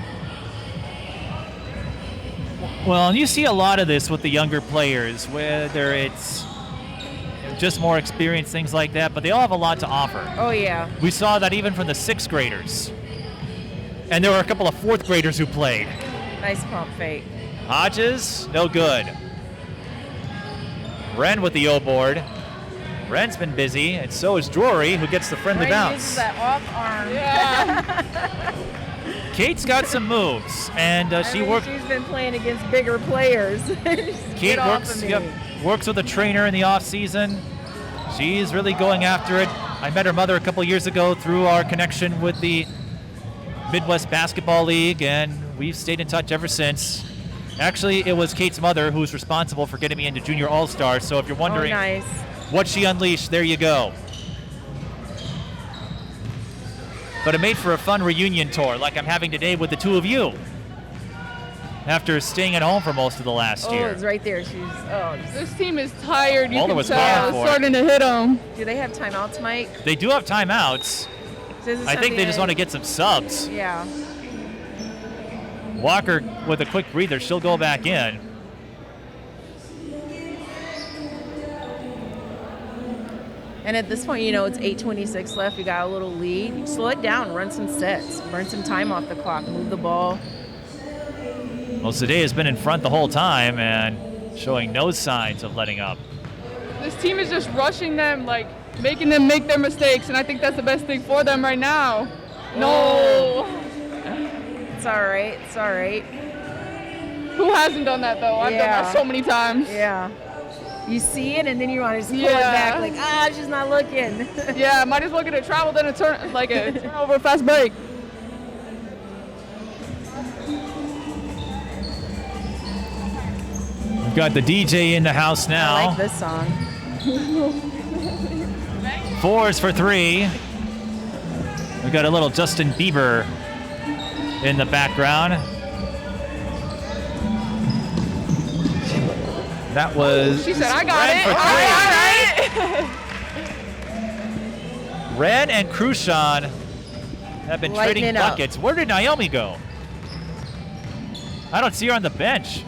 Well, and you see a lot of this with the younger players, whether it's just more experience, things like that, but they all have a lot to offer. Oh, yeah. We saw that even from the 6th graders. And there were a couple of 4th graders who played. Nice pump fake. Hodges, no good. Wren with the O-board. Wren's been busy, and so is Drury, who gets the friendly Right, uses bounce. that off arm. Yeah. Kate's got some moves, and she works. She's been playing against bigger players. Kate Get off works, of me. works with a trainer in the off season. She's really going after it. I met her mother a couple years ago through our connection with the Midwest Basketball League, and we've stayed in touch ever since. Actually, it was Kate's mother who was responsible for getting me into Junior All-Star, so if you're wondering Oh, nice. what she unleashed, there you go. But it made for a fun reunion tour like I'm having today with the two of you after staying at home for most of the last Oh, year. it's right there. She's, This team is tired. You Moeller can was tell. calling It's for it. starting to hit them. do they have timeouts, Mike? They do have timeouts. Is this I think they just want to get some subs. Yeah. Walker with a quick breather, she'll go back in. And at this point, you know, it's 8:26 left. You got a little lead. You slow it down, run some sets, burn some time off the clock, move the ball. Well, Sadeya's been in front the whole time and showing no signs of letting up. This team is just rushing them, like making them make their mistakes, and I think that's the best thing for them right now. No. It's all right. It's all right. Who hasn't done that though? I've done Yeah. that so many times. Yeah. You see it, and then you want to just pull it Yeah. back, like, she's not looking. Yeah, might as well get a travel than a turn, like a turnover fast break. We've got the DJ in the house now. I like this song. 4s for 3. We've got a little Justin Bieber in the background. That was. She said, I got Ren it. for I got it. 3. Ren and Crushshon have been Lighten trading it up. buckets. Where did Nyomi go? I don't see her on the bench.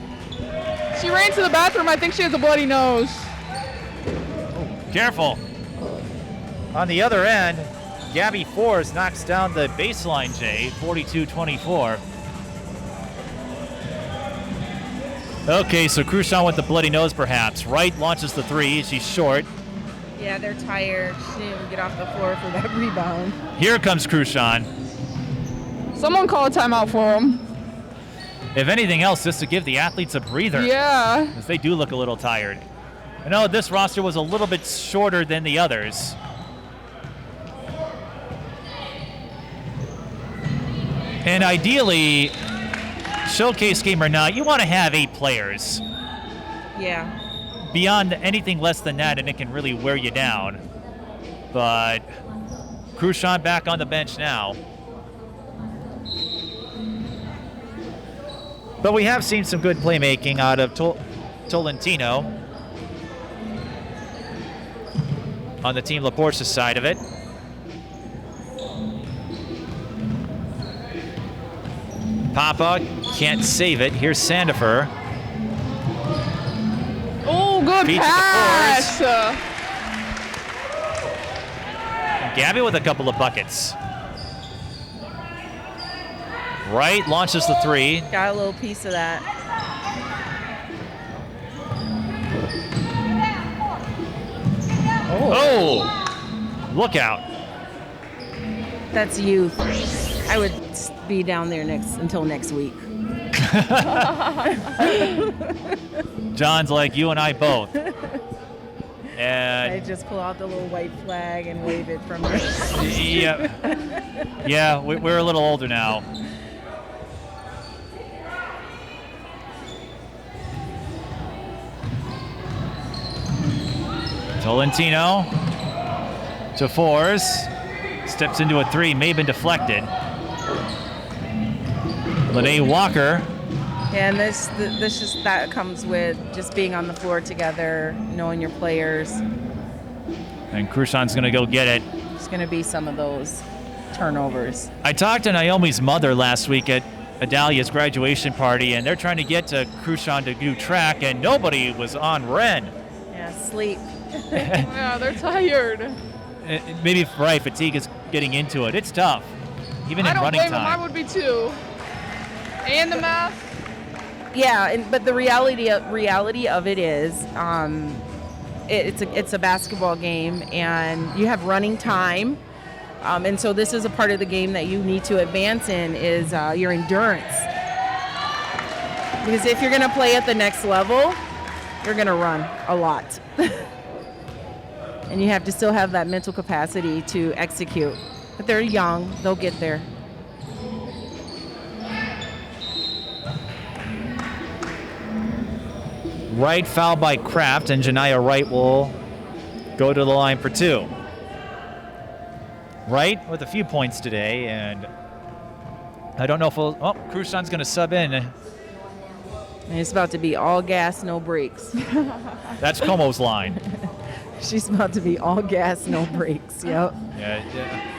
She ran to the bathroom. I think she has a bloody nose. Careful. On the other end, Gabby Force knocks down the baseline J, 42-24. Okay, so Crushshon with the bloody nose perhaps. Wright launches the three. She's short. Yeah, they're tired. She didn't even get off the floor for that rebound. Here comes Crushshon. Someone call a timeout for him. If anything else, just to give the athletes a breather. Yeah. Because they do look a little tired. I know this roster was a little bit shorter than the others. And ideally, showcase game or not, you want to have 8 players. Yeah. Beyond anything less than that, and it can really wear you down. But Crushshon back on the bench now. But we have seen some good playmaking out of Tolentino on the Team LaPorsha side of it. Papa can't save it. Here's Sandifer. Oh, good Feet to the pass. Gabby with a couple of buckets. Wright launches the three. Got a little piece of that. Oh, look out. That's youth. I would be down there until next week. John's like you and I both. I And just pull out the little white flag and wave it from there. yeah, we're a little older now. Tolentino to fours, steps into a three, may have been deflected. Lene Walker. And this just that comes with just being on the floor together, knowing your players. And Crushshon's going to go get it. There's going to be some of those turnovers. I talked to Nyomi's mother last week at Adalia's graduation party, and they're trying to get to Crushshon to do track, and nobody was on Ren. Yeah, sleep. Yeah, they're tired. Maybe fatigue is getting into it. It's tough, even I in don't running blame them. I time. would be too. And the math. Yeah, but the reality of it is, it's a basketball game, and you have running time, and so this is a part of the game that you need to advance in is your endurance. Because if you're going to play at the next level, you're going to run a lot, and you have to still have that mental capacity to execute. But they're young; they'll get there. Wright fouled by Kraft, and Janiyah Wright will go to the line for two. Wright with a few points today, and I don't know if Crushshon's going to sub in. And it's about to be all gas, no brakes. That's Como's line. She's about to be all gas, no brakes. Yep. Yeah.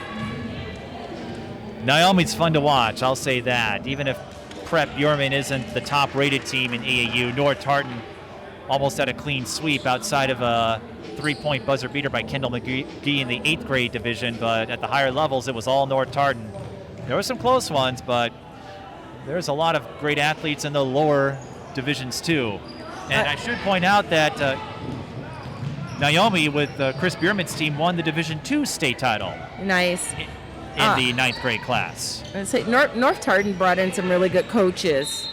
Nyomi's fun to watch, I'll say that. Even if P.R.E.P. Bjorman isn't the top-rated team in AAU, nor Tartan almost had a clean sweep outside of a three-point buzzer beater by Kendall McGee in the 8th grade division, but at the higher levels, it was all North Tartan. There were some close ones, but there's a lot of great athletes in the lower divisions, too. And I should point out that Nyomi, with Chris Bierman's team, won the Division II state title. Nice. In the 9th grade class. I'd say North Tartan brought in some really good coaches.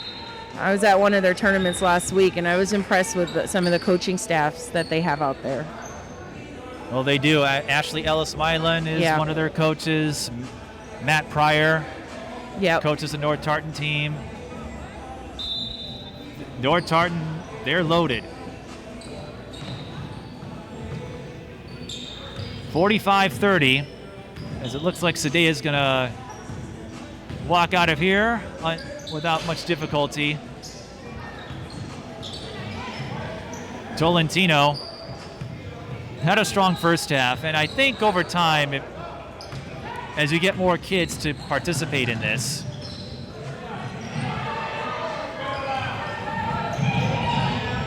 I was at one of their tournaments last week, and I was impressed with some of the coaching staffs that they have out there. Well, they do. Ashlee Ellis-Milan is one of their coaches. Matt Pryor coaches the North Tartan team. North Tartan, they're loaded. 45-30, as it looks like Sadeya is going to walk out of here without much difficulty. Tolentino had a strong first half, and I think over time, as you get more kids to participate in this,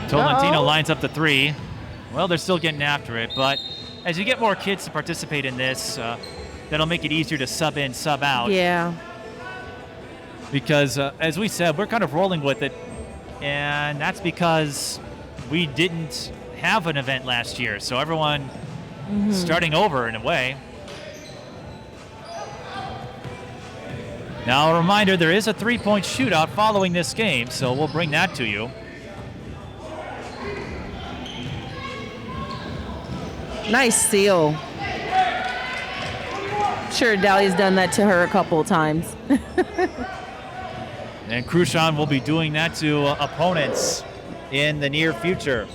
Tolentino lines up the 3. Well, they're still getting after it, but as you get more kids to participate in this, that'll make it easier to sub in, sub out. Yeah. Because, as we said, we're kind of rolling with it, and that's because we didn't have an event last year, so everyone starting over in a way. Now, a reminder, there is a 3-point shootout following this game, so we'll bring that to you. Nice steal. Sure, Dahlia's done that to her a couple of times. And Crushshon will be doing that to opponents in the near future.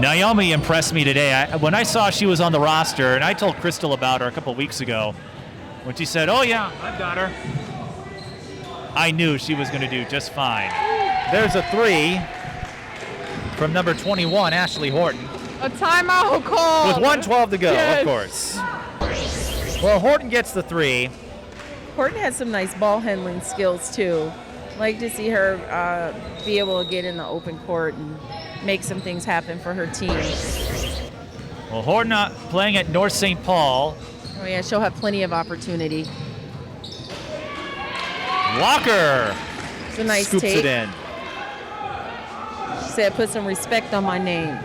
Nyomi impressed me today. When I saw she was on the roster, and I told Crystal about her a couple weeks ago, when she said, "Oh yeah, I've got her," I knew she was going to do just fine. There's a 3 from number 21, Ashlee Horton. A timeout call. With 1:12 to go, Yes. of course. Well, Horton gets the 3. Horton has some nice ball handling skills too. Like to see her be able to get in the open court and make some things happen for her team. Well, Horton playing at North St. Paul. Oh yeah, she'll have plenty of opportunity. Walker It's a nice scoops take. it in. She said, "Put some respect on my name."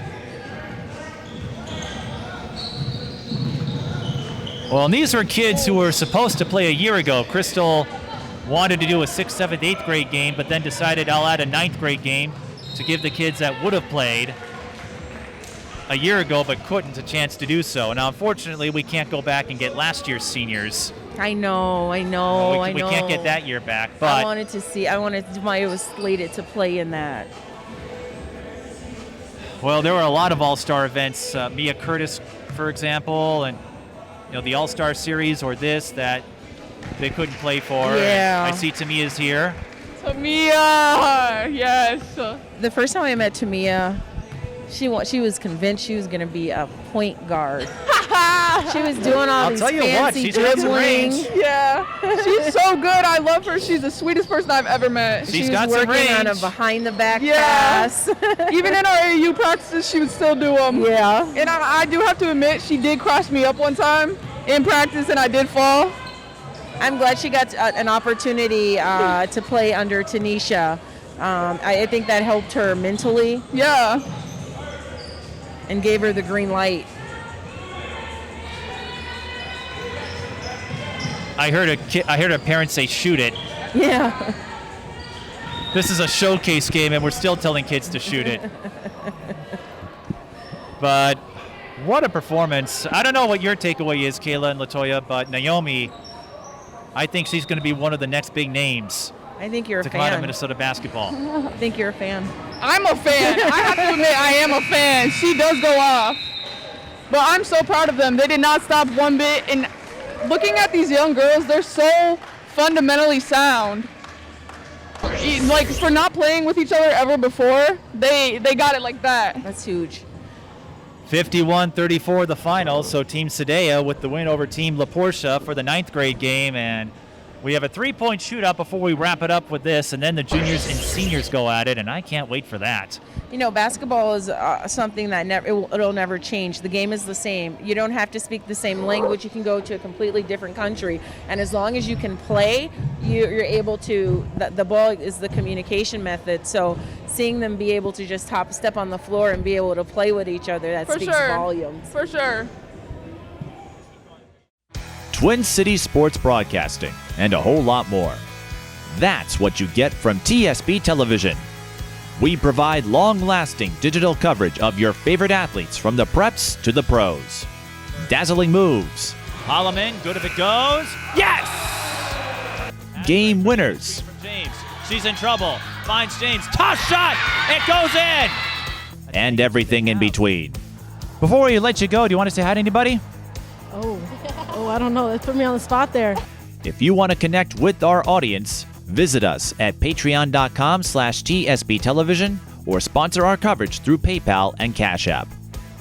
Well, and these are kids who were supposed to play a year ago. Crystal wanted to do a 6th, 7th, 8th grade game, but then decided I'll add a 9th grade game to give the kids that would have played a year ago but couldn't a chance to do so. Now, unfortunately, we can't go back and get last year's seniors. I know. We can't get that year back, I but wanted Maya was slated to play in that. well, there were a lot of all-star events. Mia Curtis, for example, and the All-Star Series or this that they couldn't play for. Yeah. I see Tamia's here. Tamia, yes. The first time I met Tamia, she was convinced she was going to be a point guard. She was doing all these tell you what, fancy she's got some dribbling. range. Yeah, she's so good. I love her. She's the sweetest person I've ever met. She's She got was some working on a range. behind the back Yeah. pass. Even in our AU practices, she would still do them. Yeah. And I do have to admit, she did cross me up one time in practice, and I did fall. I'm glad she got an opportunity to play under Tanisha. I think that helped her mentally Yeah. and gave her the green light. I heard a parent say, "Shoot it." Yeah. This is a showcase game, and we're still telling kids to shoot it. But what a performance. I don't know what your takeaway is, Kayla and LaToya, but Nyomi, I think she's going to be one of the next big names I think you're a to come out of fan. Minnesota basketball. I think you're a fan. I'm a fan. I have to admit, I am a fan. She does go off. But I'm so proud of them. They did not stop one bit. And looking at these young girls, they're so fundamentally sound. Like, for not playing with each other ever before, they got it like that. That's huge. 51-34 the final, so Team Sadeya with the win over Team LaPorsha for the 9th grade game, and we have a 3-point shootout before we wrap it up with this, and then the juniors and seniors go at it, and I can't wait for that. Basketball is something that it'll never change. The game is the same. You don't have to speak the same language. You can go to a completely different country, and as long as you can play, you're able to. The ball is the communication method. So seeing them be able to just step on the floor and be able to play with each other, that For speaks sure. volumes. For sure. Twin Cities Sports Broadcasting, and a whole lot more. That's what you get from TSB Television. We provide long-lasting digital coverage of your favorite athletes from the preps to the pros. Dazzling moves, Holloman, good if it goes. Yes! game winners, From James, she's in trouble. Finds James, toss shot, it goes in! and everything in between. Before we let you go, do you want to say hi to anybody? Oh, I don't know. That put me on the spot there. If you want to connect with our audience, visit us at patreon.com/TSB Television or sponsor our coverage through PayPal and Cash App.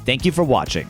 Thank you for watching.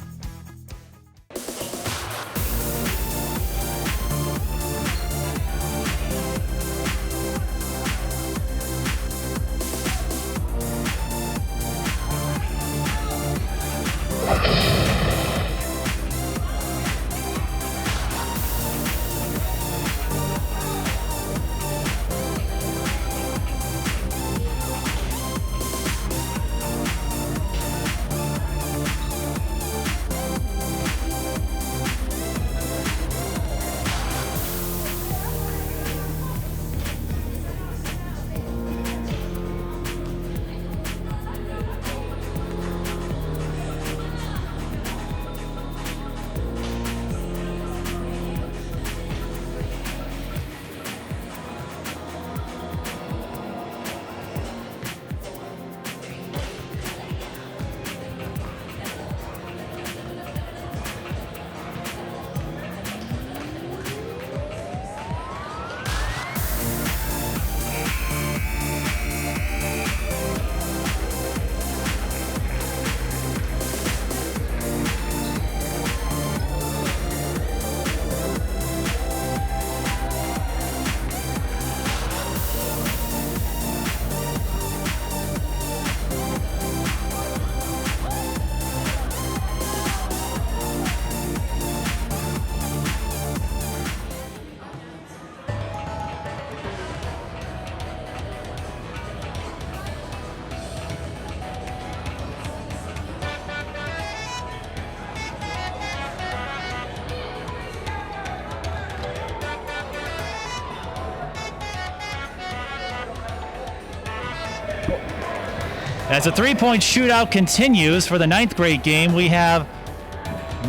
As the three-point shootout continues for the 9th grade game, we have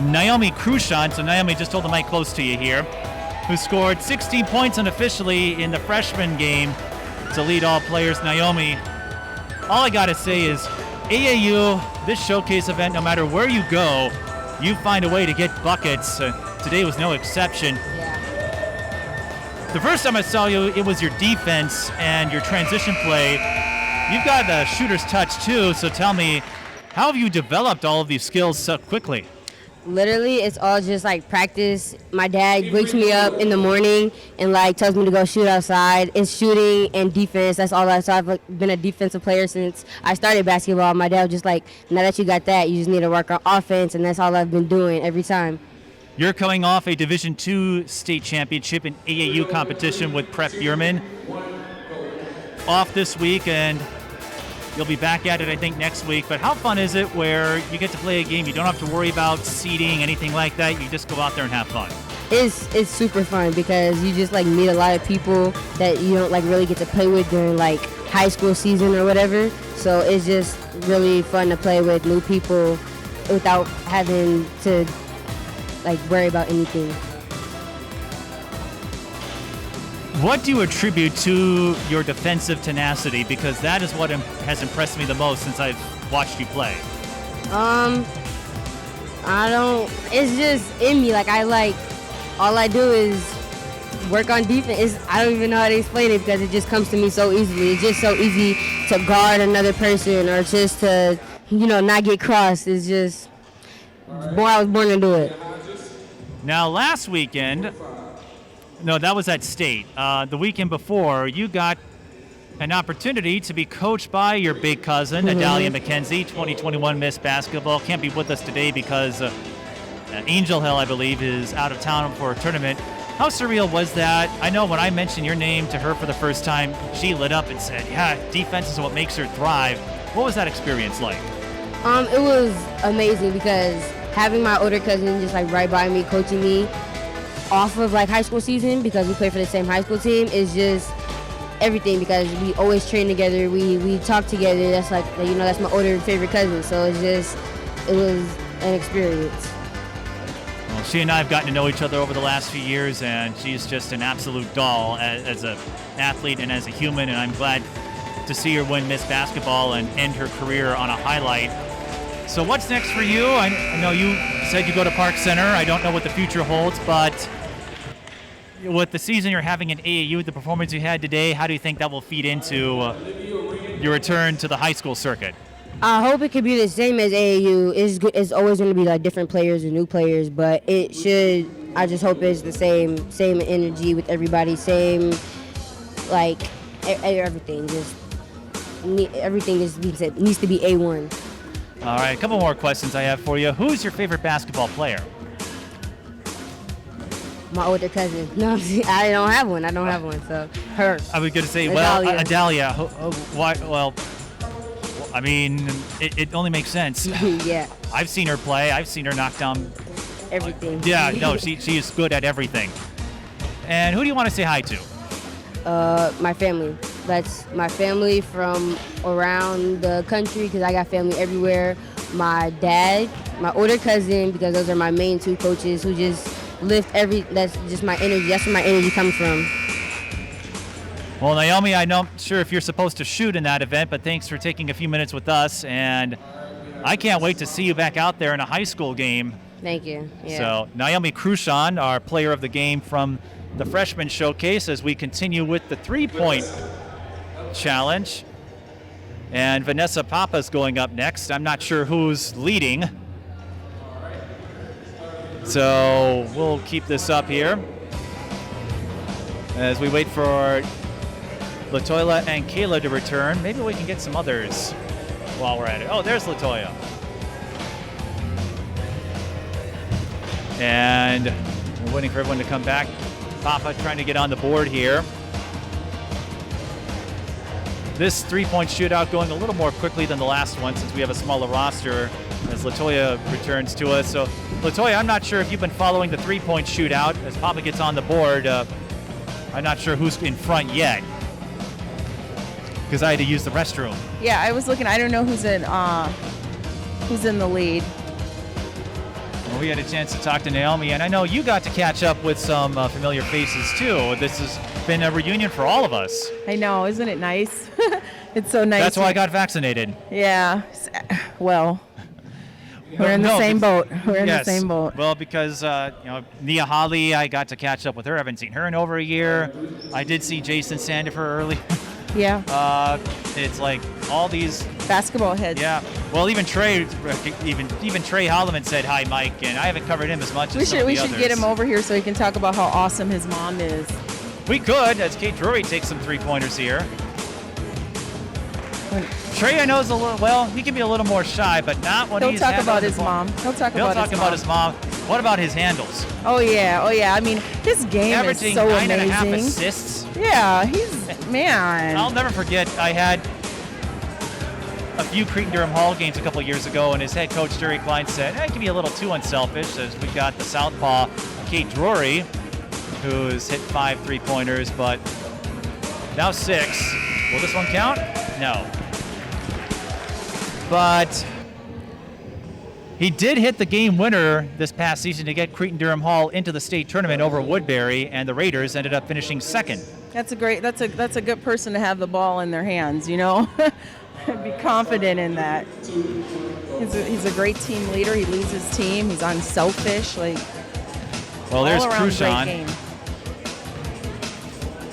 Nyomi Crushshon, so Nyomi, just hold the mic close to you here, who scored 16 points unofficially in the freshman game to lead all players. Nyomi, all I gotta say is AAU, this showcase event, no matter where you go, you find a way to get buckets. Today was no exception. The first time I saw you, it was your defense and your transition play. You've got a shooter's touch too, so tell me, how have you developed all of these skills so quickly? Literally, it's all just like practice. My dad wakes me up in the morning and like tells me to go shoot outside. It's shooting and defense. That's all. So I've been a defensive player since I started basketball. My dad was just like, now that you got that, you just need to work on offense, and that's all I've been doing every time. You're coming off a Division II state championship in AAU competition with P.R.E.P off this week, and you'll be back at it, I think, next week. But how fun is it where you get to play a game, you don't have to worry about seeding, anything like that, you just go out there and have fun? It's super fun because you just like meet a lot of people that you don't like really get to play with during like high school season or whatever. So it's just really fun to play with new people without having to like worry about anything. What do you attribute to your defensive tenacity? Because that is what has impressed me the most since I've watched you play. It's just in me. Like all I do is work on defense. I don't even know how to explain it because it just comes to me so easily. It's just so easy to guard another person or just to, not get crossed. It's just, I was born to do it. Now, last weekend, no, that was at state. The weekend before, you got an opportunity to be coached by your big cousin, Natalia McKenzie, 2021 Miss Basketball. Can't be with us today because Angel Hill, I believe, is out of town for a tournament. How surreal was that? I know when I mentioned your name to her for the first time, she lit up and said, yeah, defense is what makes her thrive. What was that experience like? It was amazing because having my older cousin just like right by me, coaching me off of like high school season, because we play for the same high school team, is just everything because we always train together, we talk together. That's like, that's my older favorite cousin. So it was an experience. Well, she and I have gotten to know each other over the last few years, and she's just an absolute doll as an athlete and as a human, and I'm glad to see her win Miss Basketball and end her career on a highlight. So what's next for you? I know you said you go to Park Center. I don't know what the future holds, but with the season you're having in AAU, the performance you had today, how do you think that will feed into your return to the high school circuit? I hope it could be the same as AAU. It's always going to be like different players and new players, but it should. I just hope it's the same energy with everybody, same like everything. Everything needs to be A1. All right, a couple more questions I have for you. Who's your favorite basketball player? My older cousin. No, I don't have one. So her. I was going to say, Natalia. Why? Well, I mean, it only makes sense. Yeah. I've seen her play. I've seen her knock down everything. Yeah, no, she is good at everything. And who do you want to say hi to? My family. That's my family from around the country because I got family everywhere. My dad, my older cousin, because those are my main two coaches who just lift that's just my energy. That's where my energy comes from. Well, Nyomi, I'm not sure if you're supposed to shoot in that event, but thanks for taking a few minutes with us. And I can't wait to see you back out there in a high school game. Thank you. Yeah. So Nyomi Crushshon, our player of the game from the freshman showcase, as we continue with the three-point challenge. And Vanessa Papa's going up next. I'm not sure who's leading. So we'll keep this up here as we wait for Latoya and Kayla to return. Maybe we can get some others while we're at it. Oh, there's Latoya. And we're waiting for everyone to come back. Papa trying to get on the board here. This three-point shootout going a little more quickly than the last one since we have a smaller roster as Latoya returns to us. So, Latoya, I'm not sure if you've been following the three-point shootout as Papa gets on the board. I'm not sure who's in front yet. because I had to use the restroom. Yeah, I was looking. I don't know who's in the lead. Well, we had a chance to talk to Nyomi, and I know you got to catch up with some familiar faces too. This has been a reunion for all of us. I know, isn't it nice? It's so nice. That's why I got vaccinated. Yeah. Well, we're in the same boat. We're in the same boat. Well, because Nia Holly, I got to catch up with her. I haven't seen her in over a year. I did see Jason Sandifer early. Yeah. It's like all these basketball heads. Yeah. Well, even Trey Holloman said hi, Mike, and I haven't covered him as much as some of the We should others. get him over here so he can talk about how awesome his mom is. We could, as Kate Drury takes some three-pointers here. Trey, I know, is a little, well, he can be a little more shy, but not when He'll talk about his mom. He'll talk about his mom. What about his handles? Oh yeah. I mean, his game Averaging is so 9.5 amazing. assists. Yeah, man. I'll never forget, I had a few Cretan-Durham Hall games a couple of years ago, and his head coach, Jerry Klein, said, it can be a little too unselfish, as we got the southpaw, Kate Drury, who's hit 5 3-pointers, but now 6. Will this one count? No. But he did hit the game winner this past season to get Cretan-Durham Hall into the state tournament over Woodbury, and the Raiders ended up finishing second. That's a good person to have the ball in their hands, you know? Be confident in that. He's a great team leader. He leads his team. He's unselfish. Well, there's Crushshon. I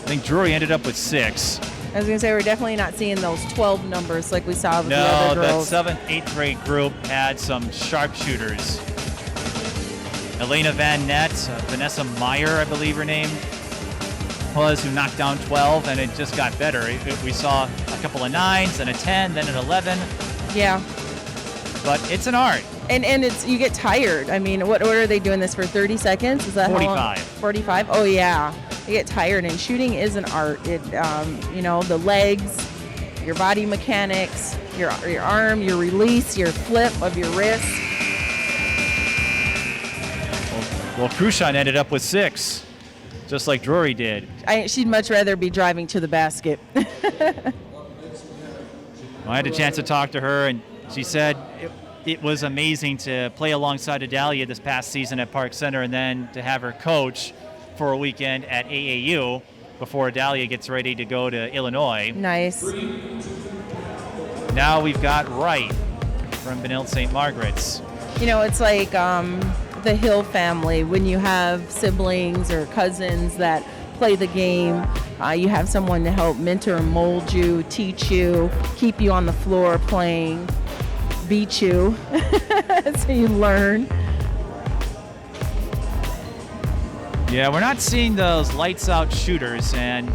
think Drury ended up with 6. I was going to say, we're definitely not seeing those 12 numbers like we saw with the other girls. No, that 7th, 8th grade group had some sharpshooters. Elena Van Nett, Vanessa Meyer, I believe her name was, who knocked down 12, and it just got better. We saw a couple of 9s, then a 10, then an 11. Yeah. But it's an art. And it's, you get tired. I mean, what are they doing this for, 30 seconds? Is that 45. how long? 45? Oh, yeah. You get tired, and shooting is an art. It, the legs, your body mechanics, your arm, your release, your flip of your wrist. Well, Crushshon ended up with 6, just like Drury did. She'd much rather be driving to the basket. I had a chance to talk to her, and she said it was amazing to play alongside Natalia this past season at Park Center, and then to have her coach for a weekend at AAU before Adalia gets ready to go to Illinois. Nice. Now we've got Wright from Benilde St. Margaret's. It's like the Hill family. When you have siblings or cousins that play the game, you have someone to help mentor and mold you, teach you, keep you on the floor playing, beat you, so you learn. Yeah, we're not seeing those lights-out shooters, and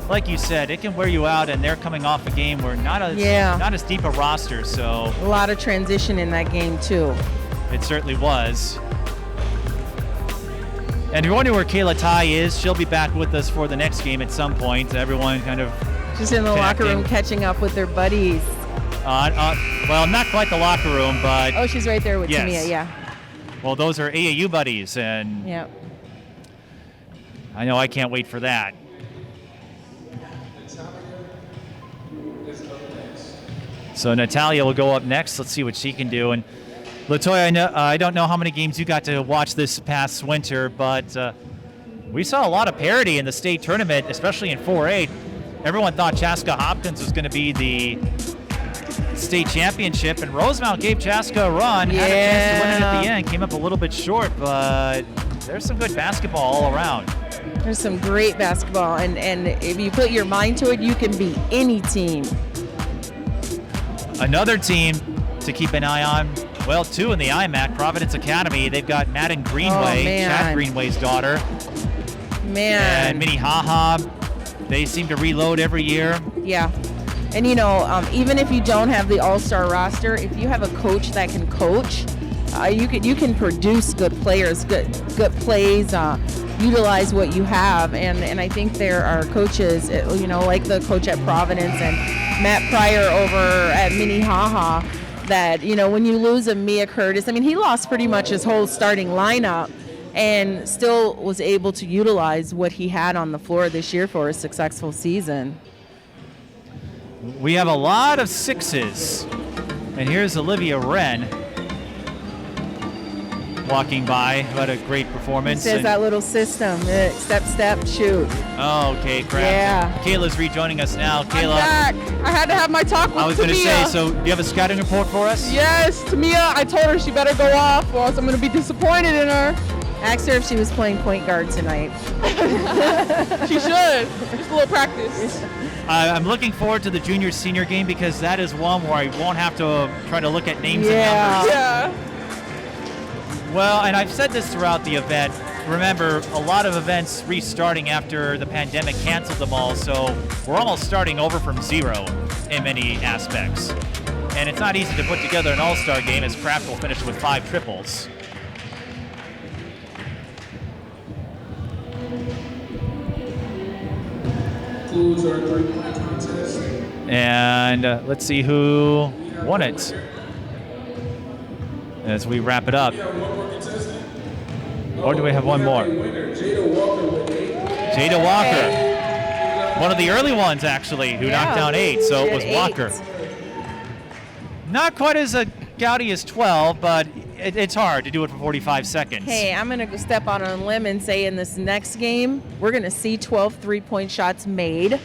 like you said, it can wear you out, and they're coming off a game where not as deep a roster, so a lot of transition in that game too. It certainly was. And if you're wondering where Kayla Ty is, she'll be back with us for the next game at some point. Everyone kind of just in the locker room catching up with their buddies. Well, not quite the locker room, but oh, she's right there with yes. Tamia, yeah. Well, those are AAU buddies, and yeah. I know I can't wait for that. So Natalia will go up next. Let's see what she can do. And Latoya, I don't know how many games you got to watch this past winter, but we saw a lot of parity in the state tournament, especially in 4A. Everyone thought Chaska Hopkins was going to be the state championship, and Rosemount gave Chaska a run. Yeah. Had a chance to win it at the end. Came up a little bit short, but there's some good basketball all around. There's some great basketball, and if you put your mind to it, you can beat any team. Another team to keep an eye on, well, 2 in the IMAC, Providence Academy. They've got Madden Greenway, Chad Greenway's daughter. Man. And Minnehaha. They seem to reload every year. Yeah. And, even if you don't have the all-star roster, if you have a coach that can coach, you can produce good players, good plays, utilize what you have. And I think there are coaches, like the coach at Providence and Matt Pryor over at Minnehaha, that, when you lose a Mia Curtis, I mean, he lost pretty much his whole starting lineup and still was able to utilize what he had on the floor this year for a successful season. We have a lot of 6s. And here's Olivia Wren walking by. What a great performance. It says that little system, step, step, shoot. Oh, okay, crap. Yeah. Kayla's rejoining us now. Kayla, I'm back. I had to have my talk with I was going to Tamia. say, so do you have a scouting report for us? Yes, Tamia, I told her she better go off or else I'm going to be disappointed in her. Asked her if she was playing point guard tonight. She should. Just a little practice. I'm looking forward to the junior-senior game because that is one where I won't have to try to look at names and numbers. Yeah. Well, and I've said this throughout the event. Remember, a lot of events restarting after the pandemic canceled them all, so we're almost starting over from zero in many aspects. And it's not easy to put together an all-star game as Kraft will finish with 5 triples. And let's see who won it as we wrap it up. Or do we have one more? Jada Walker. One of the early ones, actually, who knocked down 8, so it was Walker. Not quite as gaudy as 12, but it's hard to do it for 45 seconds. Hey, I'm going to step out on a limb and say in this next game, we're going to see 12 three-point shots made.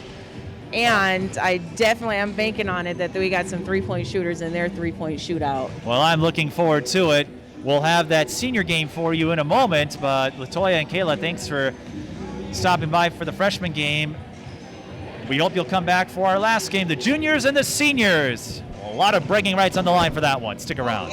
And I definitely am banking on it that we got some three-point shooters in their three-point shootout. Well, I'm looking forward to it. We'll have that senior game for you in a moment, but LaToya and Kayla, thanks for stopping by for the freshman game. We hope you'll come back for our last game, the juniors and the seniors. A lot of bragging rights on the line for that one. Stick around.